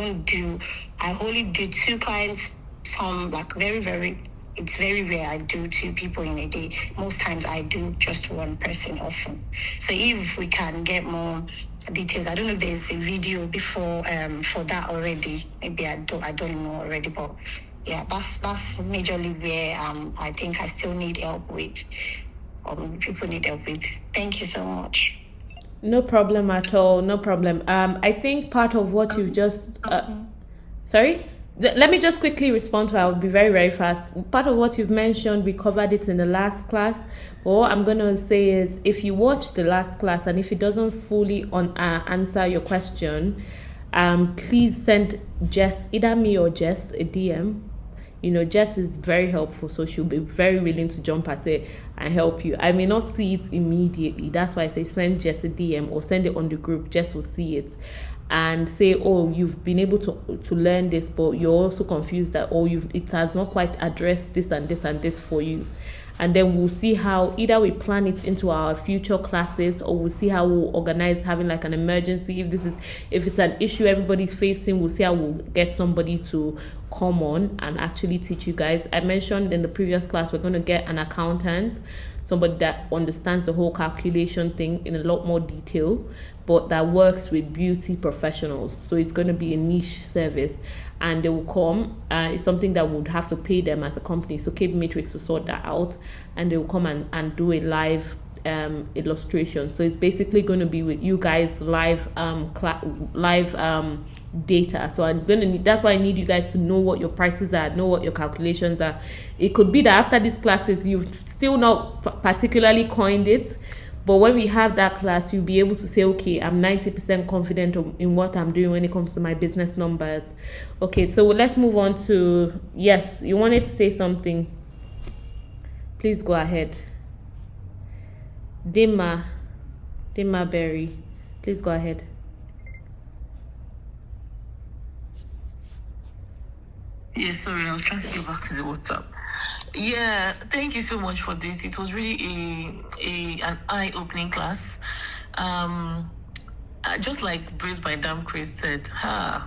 only do 2 clients. Some very, very. It's very rare I do 2 people in a day. Most times I do just 1 person often. So if we can get more details, I don't know if there's a video before for that already. Maybe I don't know already, but yeah, that's majorly where I think I still need help with, or people need help with. Thank you so much. No problem at all. No problem. I think part of what you've just sorry. Let me just quickly respond to it. I'll be very, very fast. Part of what you've mentioned, we covered it in the last class. But what I'm going to say is, if you watch the last class and if it doesn't fully answer your question, please send Jess, either me or Jess, a DM. Jess is very helpful, so she'll be very willing to jump at it and help you. I may not see it immediately. That's why I say send Jess a DM or send it on the group. Jess will see it and say, oh, you've been able to learn this, but you're also confused that, it has not quite addressed this and this and this for you. And then we'll see how either we plan it into our future classes, or we'll see how we'll organize having an emergency. If it's an issue everybody's facing, we'll see how we'll get somebody to come on and actually teach you guys. I mentioned in the previous class, we're going to get an accountant somebody that understands the whole calculation thing in a lot more detail, but that works with beauty professionals. So it's going to be a niche service, and they will come. It's something that would have to pay them as a company. So KB Matrix will sort that out, and they will come and do a live illustration. So it's basically going to be with you guys live data. So I'm going to need, that's why I need you guys to know what your prices are, know what your calculations are. It could be that after these classes you've still not particularly coined it, but when we have that class, you'll be able to say, okay, I'm 90% confident in what I'm doing when it comes to my business numbers. Okay, so let's move on to, yes, you wanted to say something. Please go ahead. Dima Berry, please go ahead. Yeah, sorry, I was trying to get back to the WhatsApp. Yeah, thank you so much for this. It was really an eye-opening class. Just like Brace by Dam Chris said, I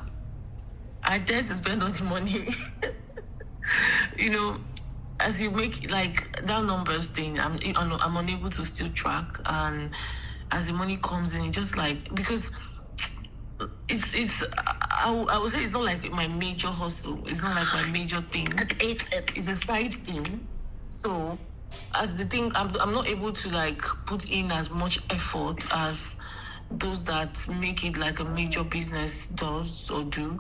dare to spend all the money. You know, as you make like that numbers thing, I'm unable to still track, and as the money comes in, it just like, because I would say it's not like my major hustle. It's not like my major thing. It's a side thing. So as the thing, I'm not able to like put in as much effort as those that make it like a major business does or do.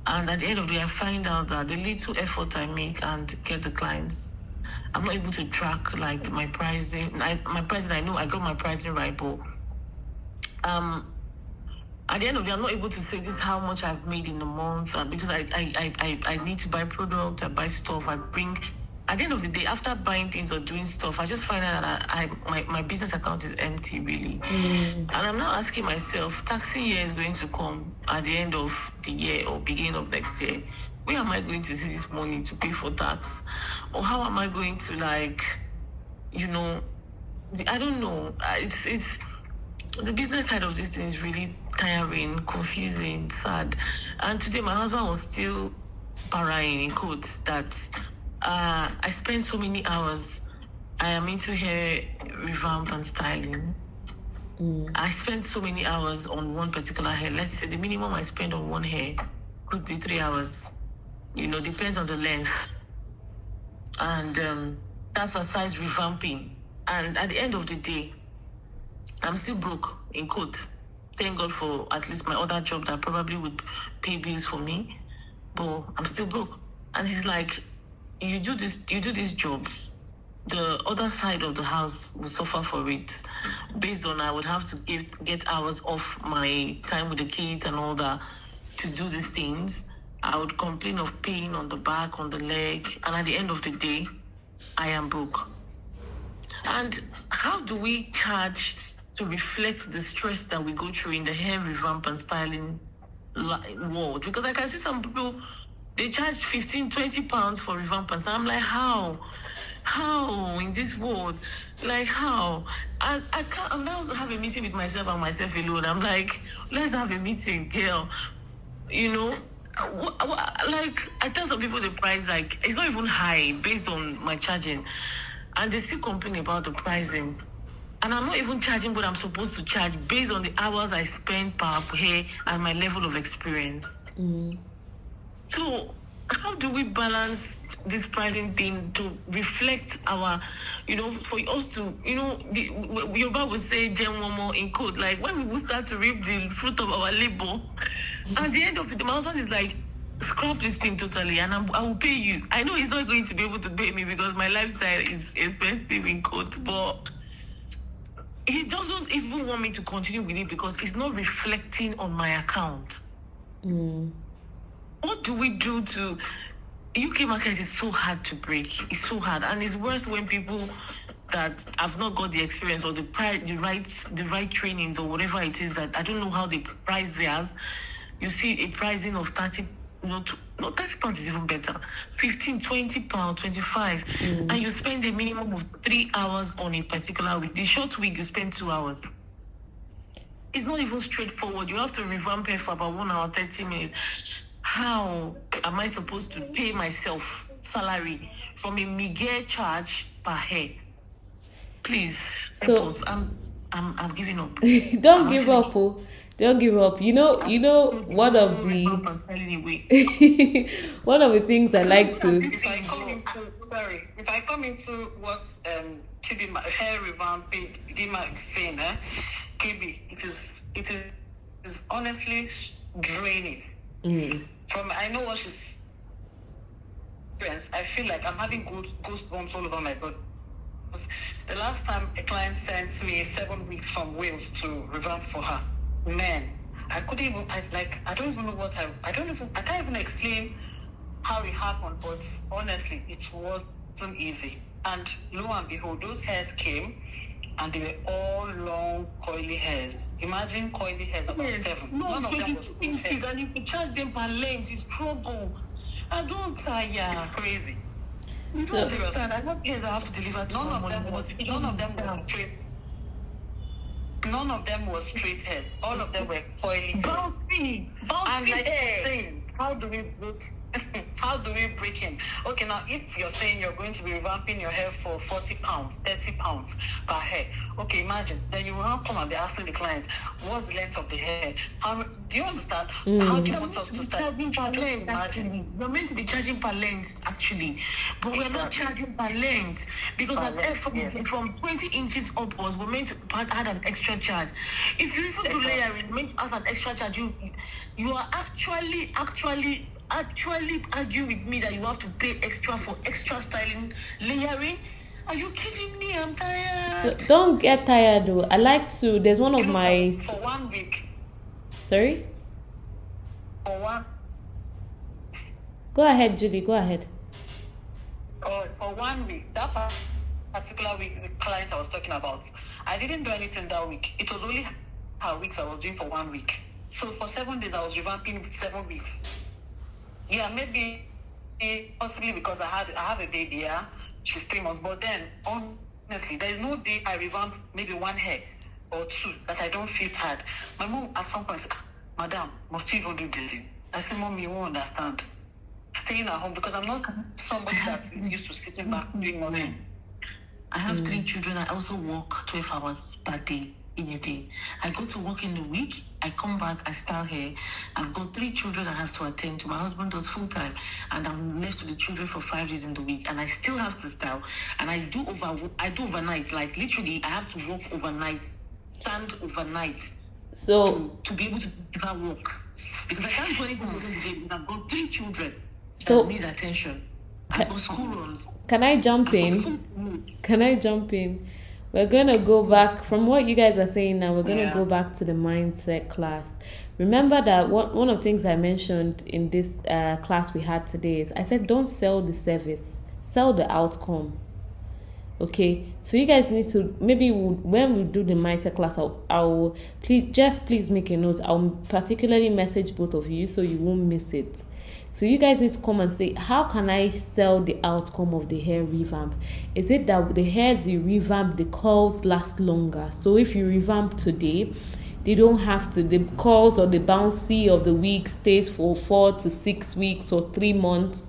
And at the end of the day, I find out that the little effort I make and get the clients, I'm not able to track like my pricing. I know I got my pricing right, but at the end of the day, I'm not able to say this is how much I've made in a month, because I need to buy products, I buy stuff, I bring. At the end of the day, after buying things or doing stuff, I just find out that my business account is empty, really. And I'm now asking myself, taxing year is going to come at the end of the year or beginning of next year. Where am I going to see this money to pay for tax? Or how am I going to, like, you know, I don't know. It's the business side of this thing is really tiring, confusing, sad. And today my husband was still parrying in quotes that I spend so many hours. I am into hair revamp and styling. I spend so many hours on one particular hair. Let's say the minimum I spend on one hair could be 3 hours. You know, depends on the length. And that's aside revamping. And at the end of the day, I'm still broke, in quote. Thank God for at least my other job that probably would pay bills for me. But I'm still broke. And he's like, you do this job, the other side of the house will suffer for it. Based on I would have to get hours off my time with the kids and all that to do these things. I would complain of pain on the back, on the leg, and at the end of the day, I am broke. And how do we charge to reflect the stress that we go through in the hair revamp and styling world? Because I can see some people, they charge 15, 20 pounds for revamp and styling. I'm like, how in this world? Like, how? I can't. I'm now have a meeting with myself and myself alone. I'm like, let's have a meeting, girl. You know, like I tell some people the price, like it's not even high based on my charging, and they still complain about the pricing. And I'm not even charging what I'm supposed to charge based on the hours I spend per hair and my level of experience. So how do we balance this pricing thing to reflect our, you know, for us to, you know, Yoruba would say, "Jenwomo" in code, like when we will start to reap the fruit of our labor, at the end of the day, my husband is like, scrap this thing totally and I will pay you. I know he's not going to be able to pay me because my lifestyle is expensive in quote, but he doesn't even want me to continue with it because it's not reflecting on my account. What do we do to... UK market is so hard to break. It's so hard. And it's worse when people that have not got the experience or the right trainings or whatever it is, that I don't know how they price theirs. You see a pricing of 30, no, 30 pounds is even better. 15, 20 pounds, 25. And you spend a minimum of 3 hours on a particular week. The short week, you spend 2 hours. It's not even straightforward. You have to revamp it for about 1 hour, 30 minutes. How am I supposed to pay myself salary from a meager charge per hair? Please, So- help us. I'm giving up. Don't give up, oh. Don't give up. You know, one of the one of the things I like to. If I come into what Chidima hair revamping Chidima is saying, KB, it is honestly draining. From I know what she's experienced. I feel like I'm having goosebumps all over my body. The last time a client sent me 7 weeks from Wales to revamp for her, man, I couldn't even. I don't even know what I can't even explain how it happened. But honestly, it wasn't easy. And lo and behold, those hairs came, and they were all long, coily hairs. Imagine coily hairs about 7. No, None of them was things, and if you charge them per length, it's trouble. I don't tire. It's crazy. You So- don't understand. I don't care that I have to deliver to None of someone, them was but straight. None of them was straight hair. All of them were coily. bouncy And like hair. she's saying, how do we break? How do we break in? Okay, now if you're saying you're going to be revamping your hair for 40 pounds, 30 pounds per hair, okay, imagine. Then you will now come and be asking the client, what's the length of the hair? Do you understand? How do you want us to start? Imagine. We're meant to be charging per length, actually, but we're not charging per length because Per length, from 20 inches upwards, we're meant to add an extra charge. If you even do layering, meant to add an extra charge. You are actually argue with me that you have to pay extra for extra styling, layering. Are you kidding me? I'm tired. So don't get tired though. I like to. There's one of You know, my. for 1 week. Sorry. For Go ahead, Judy. Go ahead. 1 week, that particular week, the client I was talking about, I didn't do anything that week. It was only her weeks I was doing for 1 week. So for 7 days, I was revamping 7 weeks. Yeah, maybe possibly because I have a baby. Yeah, she's 3 months. But then, honestly, there is no day I revamp maybe 1 hair or 2 that I don't feel tired. My mom at some point said, "Madam, must you even do this?" I said, "Mom, you won't understand. Staying at home because I'm not somebody that is used to sitting back doing nothing." I have 3 children. I also work 12 hours per day in a day. I go to work in the week. I come back. I style hair. I've got 3 children I have to attend to. My husband does full time, and I'm left with the children for 5 days in the week. And I still have to style. And I do overnight. Like literally, I have to work overnight, stand overnight. So to be able to deliver work because I can't do anything within the day because I've got 3 children So- that need attention. I've got school runs. can I jump in? Can I jump in? We're going to go back from what you guys are saying now. We're going to go back to the mindset class. Remember that one of the things I mentioned in this class we had today is I said don't sell the service, sell the outcome. Okay, so you guys need to when we do the mindset class, I'll please make a note. I'll particularly message both of you so you won't miss it. So you guys need to come and say, how can I sell the outcome of the hair revamp? Is it that the hairs you revamp, the curls last longer? So if you revamp today, they don't have to, the curls or the bouncy of the wig stays for 4 to 6 weeks or 3 months.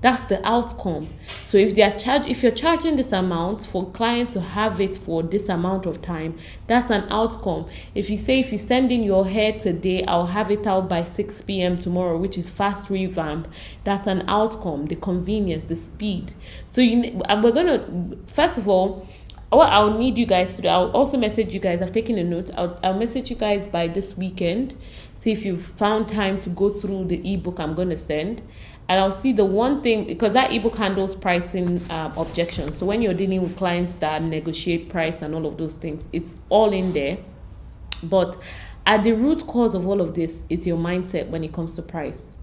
That's the outcome. So if you're charging this amount for clients to have it for this amount of time, that's an outcome. If you send in your hair today, I'll have it out by 6 p.m. tomorrow, which is fast revamp, that's an outcome, the convenience, the speed. So we're gonna, first of all, what I'll need you guys to do, I'll also message you guys. I've taken a note. I'll message you guys by this weekend. See if you've found time to go through the ebook I'm going to send. And I'll see the one thing, because that ebook handles pricing objections. So when you're dealing with clients that negotiate price and all of those things, it's all in there. But at the root cause of all of this is your mindset when it comes to price.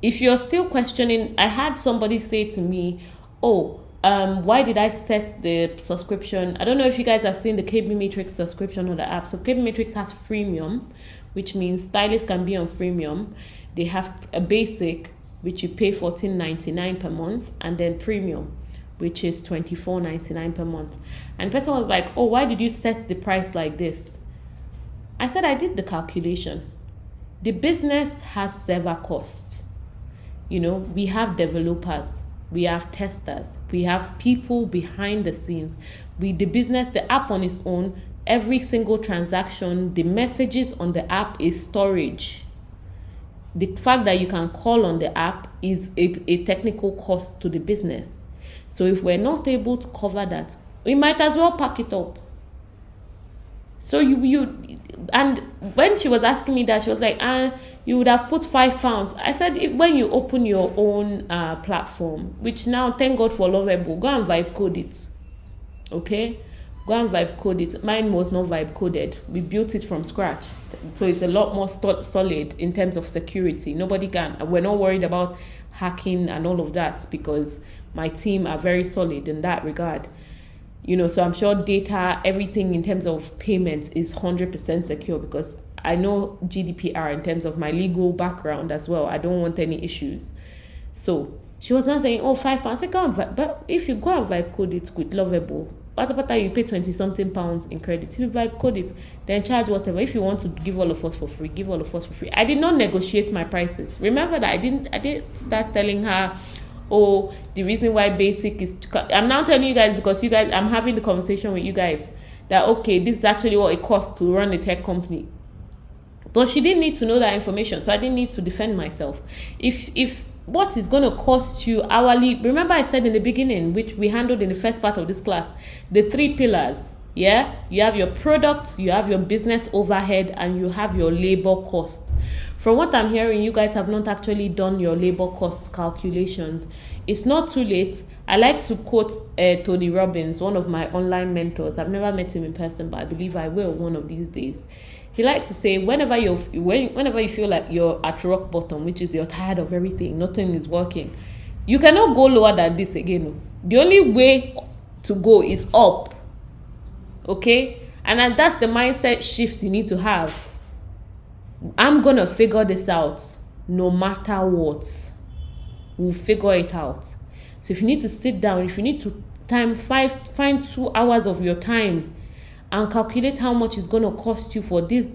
If you're still questioning, I had somebody say to me, why did I set the subscription? I don't know if you guys have seen the KB Matrix subscription on the app. So KB Matrix has freemium, which means stylists can be on freemium. They have a basic, which you pay $14.99 per month, and then premium, which is $24.99 per month. And the person was like, why did you set the price like this? I said, I did the calculation. The business has server costs. We have developers. we have testers, we have people behind the scenes. The app on its own, every single transaction, the messages on the app is storage. The fact that you can call on the app is a technical cost to the business. So if we're not able to cover that, we might as well pack it up. So and when she was asking me that, she was like, you would have put £5. I said, when you open your own platform, which now, thank God for Lovable, go and vibe code it. Okay? Go and vibe code it. Mine was not vibe coded. We built it from scratch. So it's a lot more solid in terms of security. We're not worried about hacking and all of that, because my team are very solid in that regard. So I'm sure data, everything in terms of payments is 100% secure, because I know GDPR in terms of my legal background as well. I don't want any issues. So she was not saying, £5. I said, but if you go and vibe code it with Lovable, what about that? You pay 20-something pounds in credit. If you vibe code it, then charge whatever. If you want to give all of us for free, give all of us for free. I did not negotiate my prices. Remember that I didn't start telling her, the reason why basic is... I'm now telling you guys, because you guys, I'm having the conversation with you guys that, okay, this is actually what it costs to run a tech company. But she didn't need to know that information, so I didn't need to defend myself. If what is going to cost you hourly... Remember I said in the beginning, which we handled in the first part of this class, the 3 pillars. Yeah? You have your product, you have your business overhead, and you have your labor cost. From what I'm hearing, you guys have not actually done your labor cost calculations. It's not too late. I like to quote Tony Robbins, one of my online mentors. I've never met him in person, but I believe I will one of these days. He likes to say, whenever you feel like you're at rock bottom, which is you're tired of everything, nothing is working, you cannot go lower than this again. The only way to go is up. Okay? And that's the mindset shift you need to have. I'm going to figure this out no matter what. We'll figure it out. So if you need to sit down, if you need to find 2 hours of your time and calculate how much it's going to cost you for this,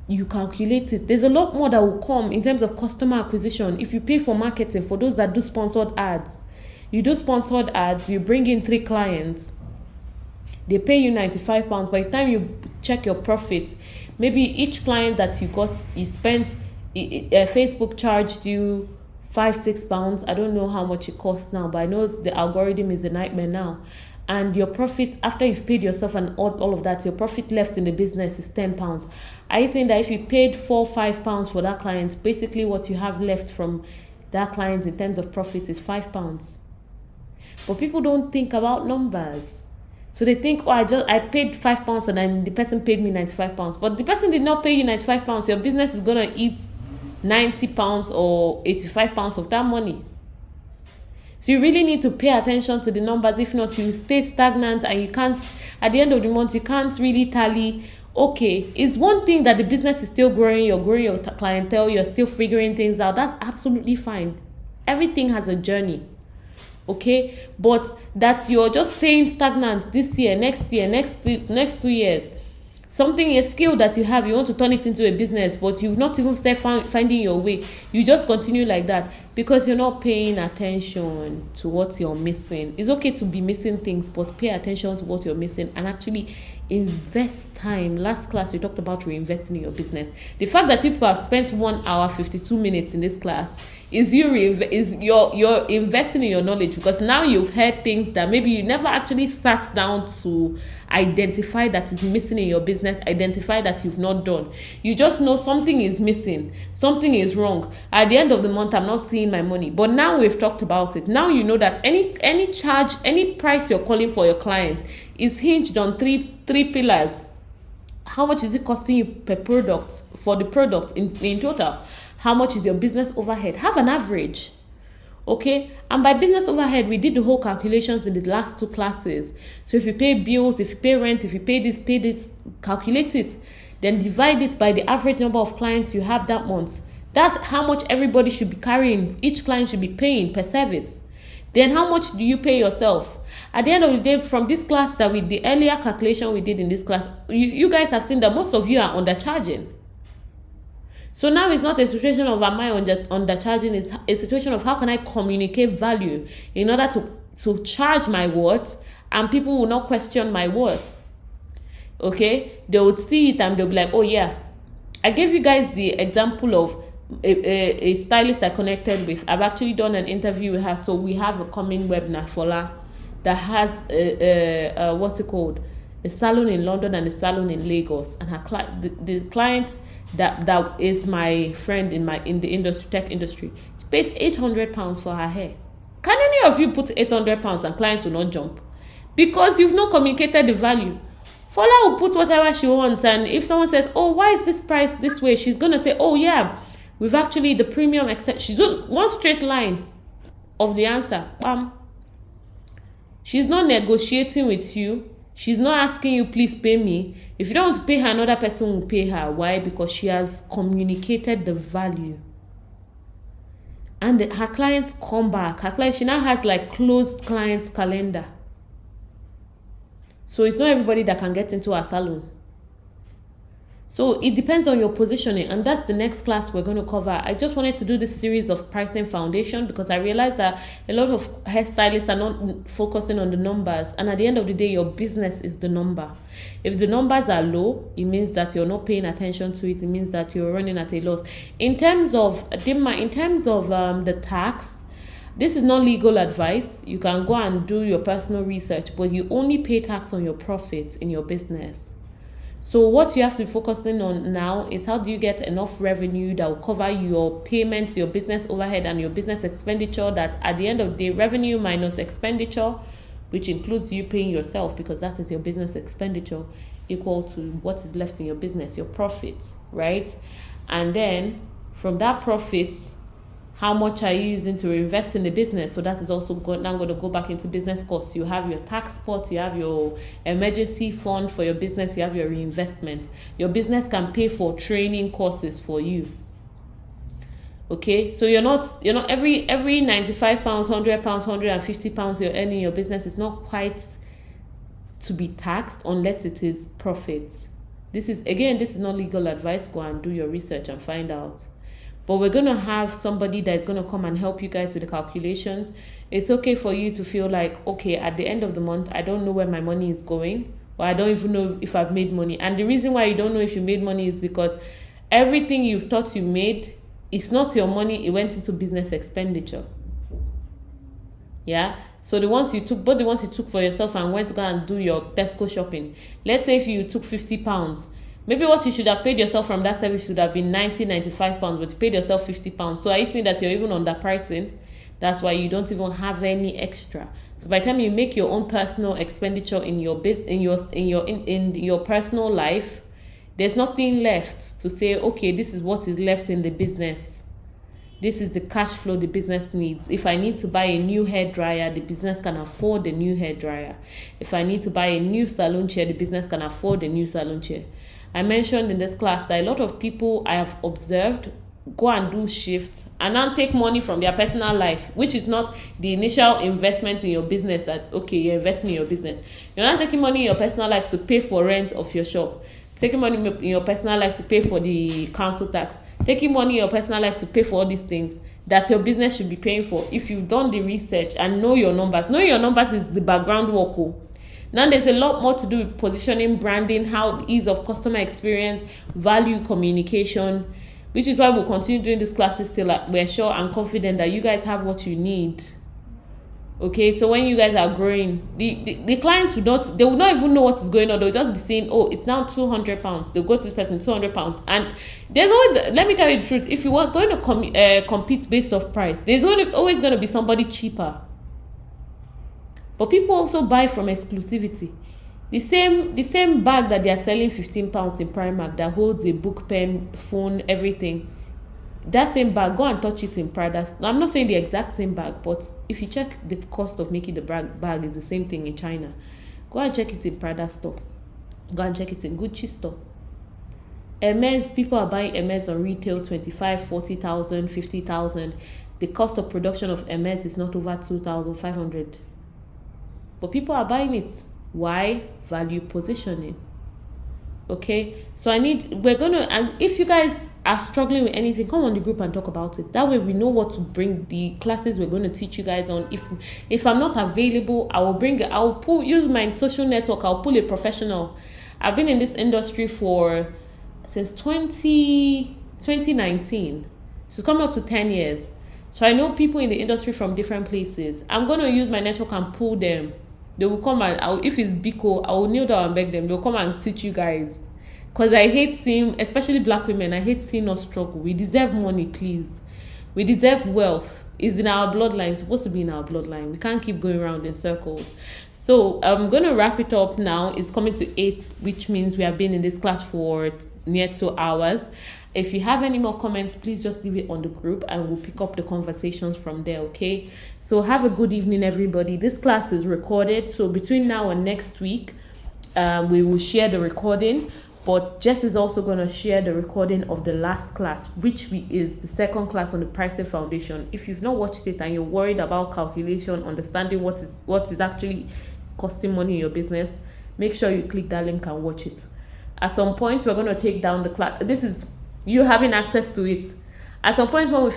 you calculate it. There's a lot more that will come in terms of customer acquisition. If you pay for marketing, for those that do sponsored ads, you do sponsored ads, you bring in 3 clients, they pay you £95. By the time you check your profit, maybe each client that you spent, Facebook charged you £5-6. I don't know how much it costs now, but I know the algorithm is a nightmare now. And your profit, after you've paid yourself and all of that, your profit left in the business is £10. Are you saying that if you paid £4-5 for that client, basically what you have left from that client in terms of profit is £5? But people don't think about numbers. So they think, I paid £5 and then the person paid me £95. But the person did not pay you £95. Your business is going to eat £90 or £85 of that money. So you really need to pay attention to the numbers. If not, you stay stagnant and you can't, at the end of the month, you can't really tally. Okay, it's one thing that the business is still growing, you're growing your clientele, you're still figuring things out. That's absolutely fine. Everything has a journey. Okay, but that you're just staying stagnant this year, next 2 years. Something, a skill that you have, you want to turn it into a business, but you've not even started finding your way. You just continue like that because you're not paying attention to what you're missing. It's okay to be missing things, but pay attention to what you're missing and actually invest time. Last class, we talked about reinvesting in your business. The fact that people have spent 1 hour, 52 minutes in this class is you're investing in your knowledge, because now you've heard things that maybe you never actually sat down to identify that is missing in your business, identify that you've not done. You just know something is missing, something is wrong. At the end of the month, I'm not seeing my money. But now we've talked about it. Now you know that any charge, any price you're calling for your client is hinged on three pillars. How much is it costing you per product, for the product in total? How much is your business overhead? Have an average. Okay? And by business overhead, we did the whole calculations in the last 2 classes. So if you pay bills, if you pay rent, if you pay this, calculate it. Then divide it by the average number of clients you have that month. That's how much everybody should be carrying. Each client should be paying per service. Then how much do you pay yourself? At the end of the day, from this class the earlier calculation we did in this class, you guys have seen that most of you are undercharging. So now it's not a situation of am I undercharging, it's a situation of how can I communicate value in order to charge my worth, and people will not question my worth. Okay, they would see it and they'll be like, oh yeah. I gave you guys the example of a stylist I connected with. I've actually done an interview with her, so we have a coming webinar for her that has what's it called, a salon in London and a salon in Lagos, and her the client that is my friend in the industry, tech industry, she pays £800 for her hair. Can any of you put £800 and clients will not jump? Because you've not communicated the value. Fola will put whatever she wants, and if someone says, oh, why is this price this way, she's gonna say, oh yeah, we've actually the premium except she's one straight line of the answer. Bam. She's not negotiating with you. She's not asking you, please pay me. If you don't want to pay her, another person will pay her. Why? Because she has communicated the value. And her clients come back. She now has like closed clients calendar. So it's not everybody that can get into our salon. So it depends on your positioning, and that's the next class we're going to cover. I just wanted to do this series of pricing foundation because I realized that a lot of hairstylists are not focusing on the numbers, and at the end of the day, your business is the number. If the numbers are low, it means that you're not paying attention to it. It means that you're running at a loss. In terms of the tax, this is not legal advice. You can go and do your personal research, but you only pay tax on your profits in your business. So what you have to be focusing on now is how do you get enough revenue that will cover your payments, your business overhead, and your business expenditure, that at the end of the day, revenue minus expenditure, which includes you paying yourself because that is your business expenditure, equal to what is left in your business, your profit, right? And then from that profit, how much are you using to invest in the business? So that is also now going to go back into business costs. You have your tax pot, you have your emergency fund for your business, you have your reinvestment. Your business can pay for training courses for you. Okay, so you're not every £95, £100, £150 you're earning in your business is not quite to be taxed unless it is profits. This is not legal advice. Go and do your research and find out. But we're going to have somebody that is going to come and help you guys with the calculations. It's okay for you to feel like, okay, at the end of the month, I don't know where my money is going, or I don't even know if I've made money. And the reason why you don't know if you made money is because everything you've thought you made, it's not your money, it went into business expenditure. Yeah? So both the ones you took for yourself and went to go and do your Tesco shopping. Let's say if you took £50, maybe what you should have paid yourself from that service should have been £95, but you paid yourself £50. So are you saying that you're even underpricing? That's why you don't even have any extra. So by the time you make your own personal expenditure in your in your personal life, there's nothing left to say, okay, this is what is left in the business. This is the cash flow the business needs. If I need to buy a new hairdryer, the business can afford the new hairdryer. If I need to buy a new salon chair, the business can afford the new salon chair. I mentioned in this class that a lot of people I have observed go and do shifts and now take money from their personal life, which is not the initial investment in your business that, okay, you're investing in your business. You're not taking money in your personal life to pay for rent of your shop. Taking money in your personal life to pay for the council tax. Taking money in your personal life to pay for all these things that your business should be paying for. If you've done the research and know your numbers. Knowing your numbers is the background work. Now there's a lot more to do with positioning, branding, how ease of customer experience, value communication, which is why we'll continue doing these classes till we're sure and confident that you guys have what you need. Okay, so when you guys are growing, the clients they will not even know what is going on. They'll just be saying, oh, it's now £200. They'll go to this person, £200. And there's always, let me tell you the truth, if you are going to compete based off price, there's always going to be somebody cheaper. But people also buy from exclusivity. The same bag that they are selling £15 in Primark that holds a book, pen, phone, everything. That same bag, go and touch it in Prada. I'm not saying the exact same bag, but if you check the cost of making the bag is the same thing in China. Go and check it in Prada store. Go and check it in Gucci store. Hermes, people are buying Hermes on retail 25, 40,000, 50,000. The cost of production of Hermes is not over 2,500. But people are buying it. Why? Value positioning. Okay, so and if you guys are struggling with anything, come on the group and talk about it. That way we know what to bring, the classes we're going to teach you guys on. If I'm not available, use my social network, I'll pull a professional. I've been in this industry since 2019. So coming up to 10 years. So I know people in the industry from different places. I'm going to use my network and pull them. They will come and, if it's Biko, I will kneel down and beg them. They'll come and teach you guys. Because I hate seeing, especially black women, I hate seeing us struggle. We deserve money, please. We deserve wealth. It's in our bloodline. It's supposed to be in our bloodline. We can't keep going around in circles. So I'm going to wrap it up now. It's coming to 8, which means we have been in this class for near 2 hours. If you have any more comments, please just leave it on the group and we'll pick up the conversations from there, okay? So have a good evening, everybody. This class is recorded. So between now and next week, we will share the recording. But Jess is also going to share the recording of the last class, which is the second class on the pricing foundation. If you've not watched it and you're worried about calculation, understanding what is actually costing money in your business, make sure you click that link and watch it. At some point, we're going to take down the class. This is you having access to it. At some point when we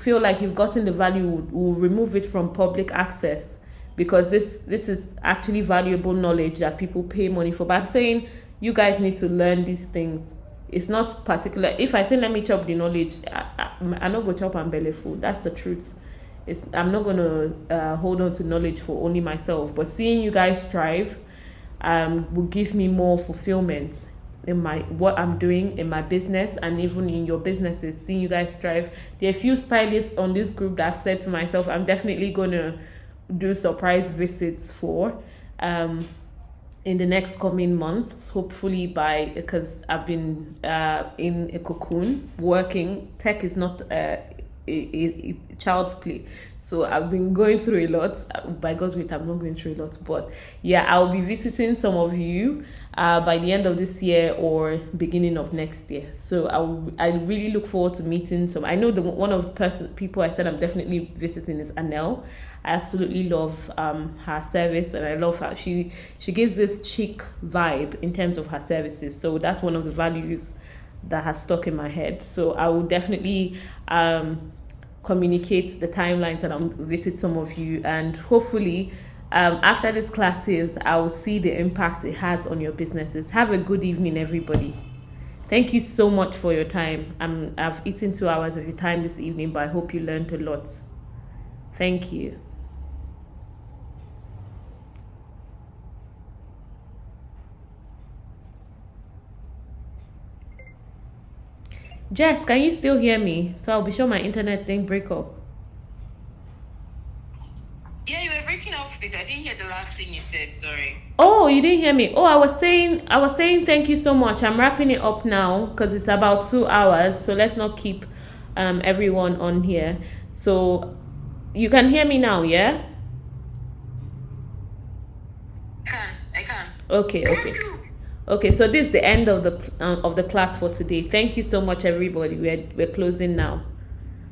feel like you've gotten the value, we'll remove it from public access, because this is actually valuable knowledge that people pay money for. But I'm saying you guys need to learn these things. It's not particular. If I say let me chop the knowledge, I'm not going to chop and belly food. That's the truth. I'm not going to hold on to knowledge for only myself. But seeing you guys strive will give me more fulfillment in what I'm doing in my business, and even in your businesses. Seeing you guys strive. There are a few stylists on this group that I've said to myself, I'm definitely going to do surprise visits for in the next coming months, hopefully because I've been in a cocoon working. Tech is not a child's play, so I've been going through a lot. By God's grace, I'm not going through a lot, but yeah, I'll be visiting some of you by the end of this year or beginning of next year. So I really look forward to meeting some. I know one of the people I said I'm definitely visiting is Anel. I absolutely love her service, and I love her. She gives this chic vibe in terms of her services. So that's one of the values that has stuck in my head. So I will definitely communicate the timelines and I'll visit some of you, and hopefully after these classes I will see the impact it has on your businesses. Have a good evening, everybody. Thank you so much for your time. I've eaten 2 hours of your time this evening, but I hope you learned a lot. Thank you. Jess, can you still hear me? So I'll be sure my internet didn't break up. Yeah, you were breaking up a bit. I didn't hear the last thing you said, sorry. Oh, you didn't hear me. Oh, I was saying thank you so much. I'm wrapping it up now because it's about 2 hours. So let's not keep everyone on here. So you can hear me now, yeah? I can. Okay. Okay, so this is the end of the class for today. Thank you so much, everybody. We're closing now.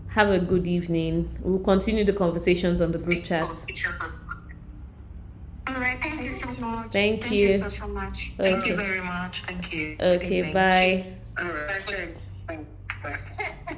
Have a good evening. We'll continue the conversations on the group chat. All right, thank you so much. Thank you so much. Okay. Thank you very much. Thank you. Okay, bye. All right. Thanks. Bye.